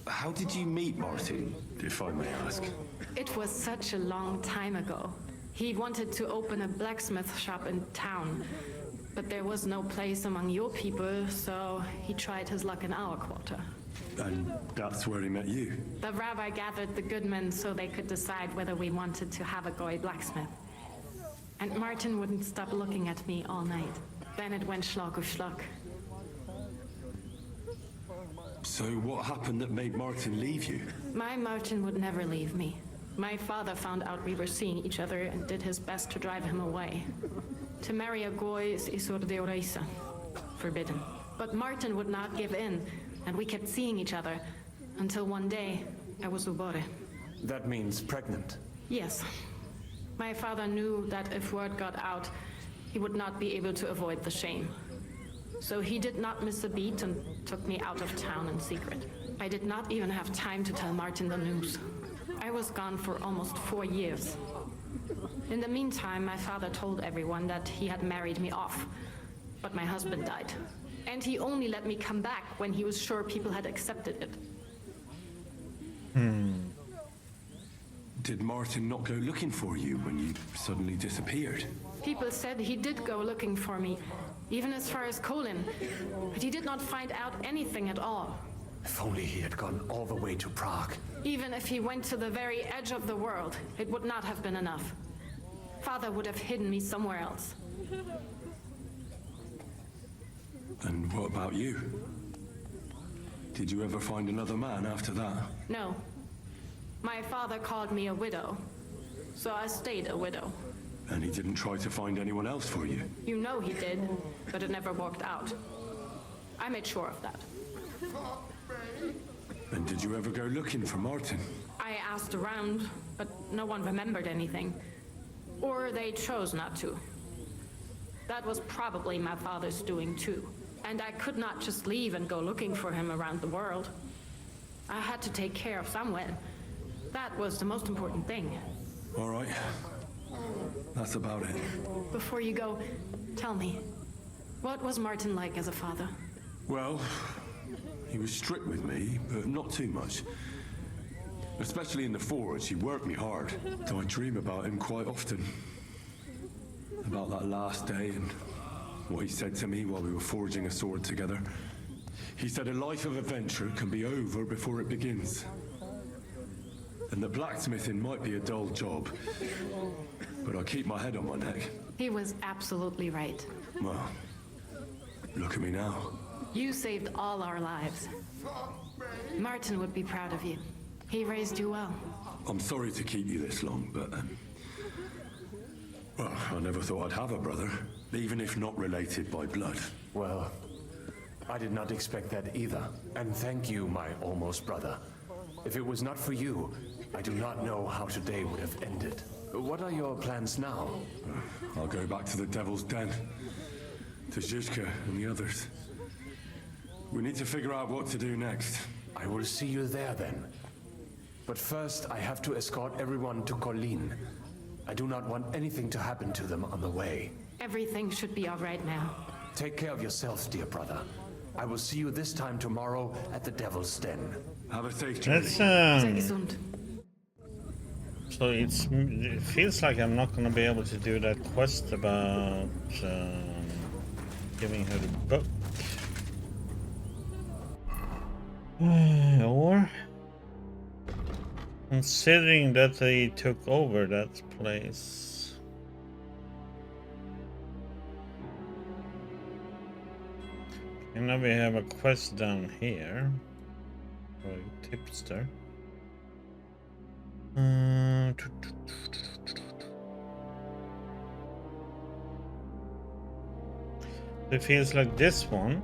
How did you meet Martin, if I may ask? It was such a long time ago. He wanted to open a blacksmith shop in town, but there was no place among your people, so he tried his luck in our quarter. And that's where he met you? The rabbi gathered the good men so they could decide whether we wanted to have a goy blacksmith. And Martin wouldn't stop looking at me all night. Then it went schlock of schlock. So what happened that made Martin leave you? My Martin would never leave me. My father found out we were seeing each other and did his best to drive him away. To marry a goy is isur deoreisa, forbidden. But Martin would not give in, and we kept seeing each other until one day I was ubore. That means pregnant. Yes. My father knew that if word got out, he would not be able to avoid the shame. So he did not miss a beat and took me out of town in secret. I did not even have time to tell Martin the news. I was gone for almost 4 years. In the meantime, my father told everyone that he had married me off, but my husband died. And he only let me come back when he was sure people had accepted it. Did Martin not go looking for you when you suddenly disappeared? People said he did go looking for me, even as far as Colin, but he did not find out anything at all. If only he had gone all the way to Prague. Even if he went to the very edge of the world, it would not have been enough. Father would have hidden me somewhere else. And what about you? Did you ever find another man after that? No. My father called me a widow, so I stayed a widow. And he didn't try to find anyone else for you? You know he did, but it never worked out. I made sure of that. And did you ever go looking for Martin? I asked around, but no one remembered anything. Or they chose not to. That was probably my father's doing too. And I could not just leave and go looking for him around the world. I had to take care of someone. That was the most important thing. All right. That's about it. Before you go, tell me, what was Martin like as a father? Well, he was strict with me, but not too much. Especially in the forge, he worked me hard. So I dream about him quite often. About that last day and what he said to me while we were forging a sword together. He said a life of adventure can be over before it begins. And that blacksmithing might be a dull job, but I keep my head on my neck. He was absolutely right. Well, look at me now. You saved all our lives. Martin would be proud of you. He raised you well. I'm sorry to keep you this long, but... well, I never thought I'd have a brother, even if not related by blood. Well, I did not expect that either. And thank you, my almost brother. If it was not for you, I do not know how today would have ended. What are your plans now? I'll go back to the Devil's Den, to Zizka and the others. We need to figure out what to do next. I will see you there then. But first, I have to escort everyone to Colleen. I do not want anything to happen to them on the way. Everything should be all right now. Take care of yourself, dear brother. I will see you this time tomorrow at the Devil's Den. Have a safe journey. So it feels like I'm not gonna be able to do that quest about giving her the book. Or considering that they took over that place. And now we have a quest down here for a tipster. It feels like this one.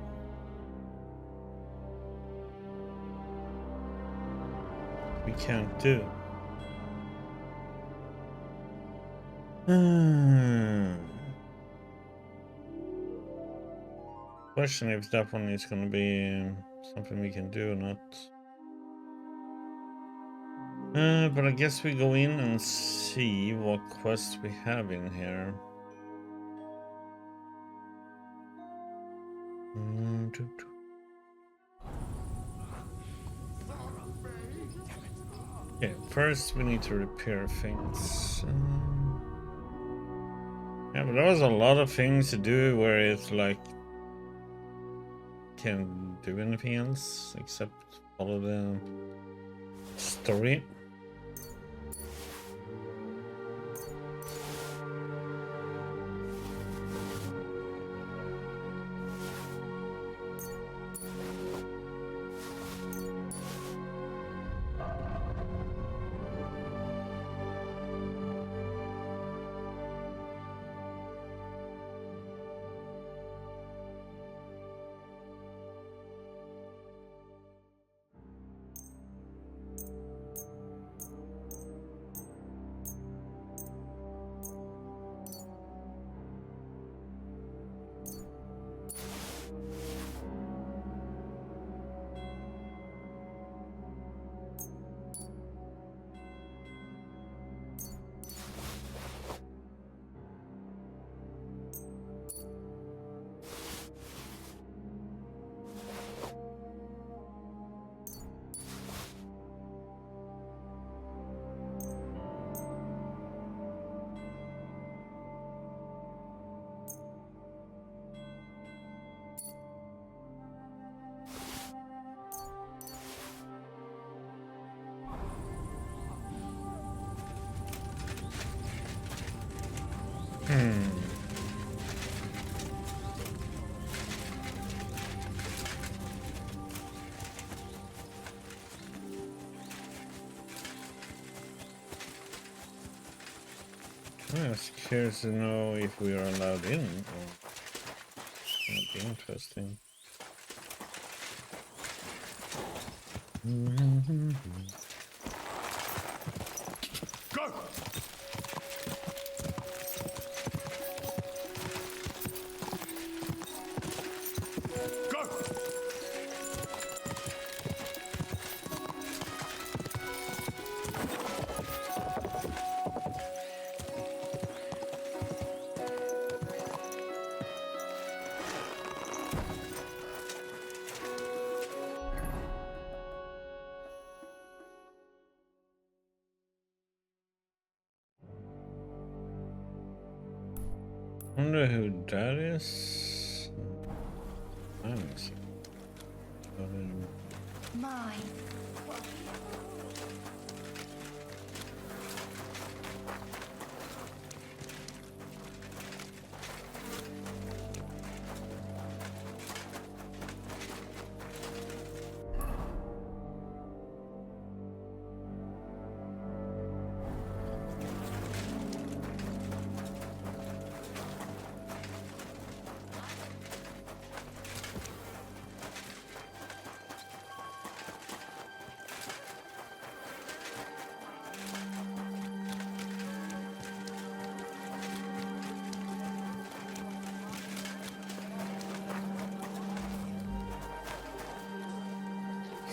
We can't do. Question if that one is going to be something we can do or not. But I guess we go in and see what quests we have in here. Okay, first we need to repair things. Yeah, but there was a lot of things to do where it's like can't do anything else except follow the story. I'm just curious to know if we are allowed in. Or... That'd be interesting. Go! Go! Wonder who that is. I don't see. Mine.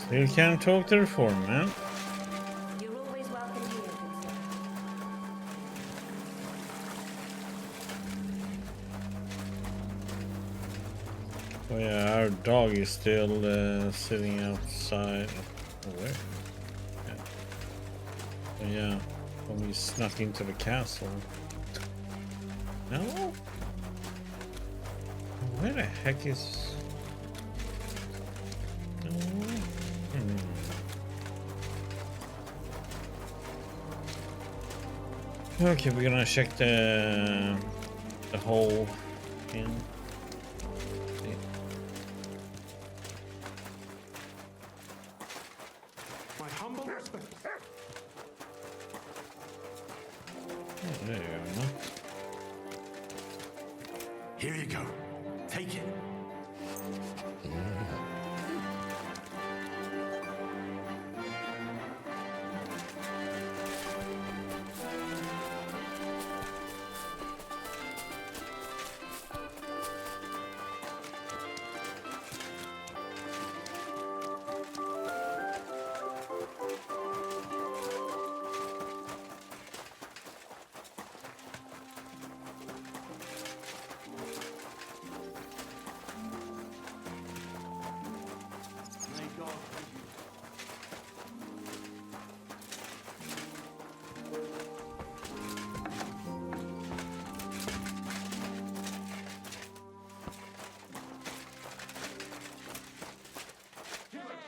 Still can't talk to the foreman. You're always welcome here, good sir. Oh yeah, our dog is still sitting outside. Oh, where? Yeah. Oh yeah, when we snuck into the castle. No? Where the heck is... No. Okay, we're gonna check the hole in. My humble respect. Oh, there you go. Here you go. Take it.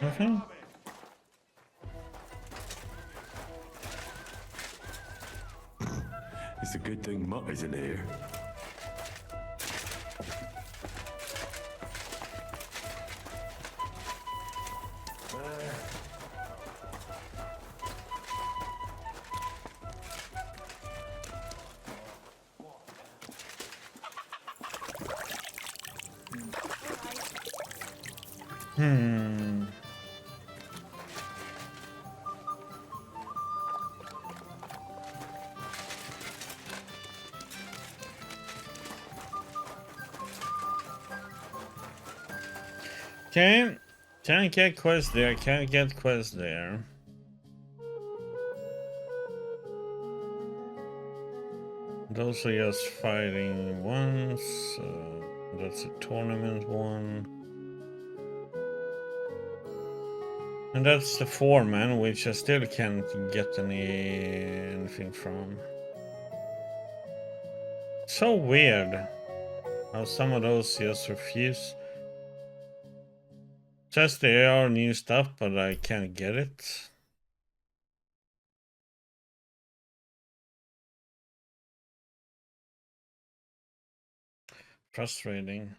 Okay. It's a good thing Mutt isn't here. Okay, can't get quest there, can't get quest there. Those are just fighting ones, that's a tournament one. And that's the foreman, which I still can't get anything from. So weird how some of those just refuse. Says there are new stuff, but I can't get it. frustrating.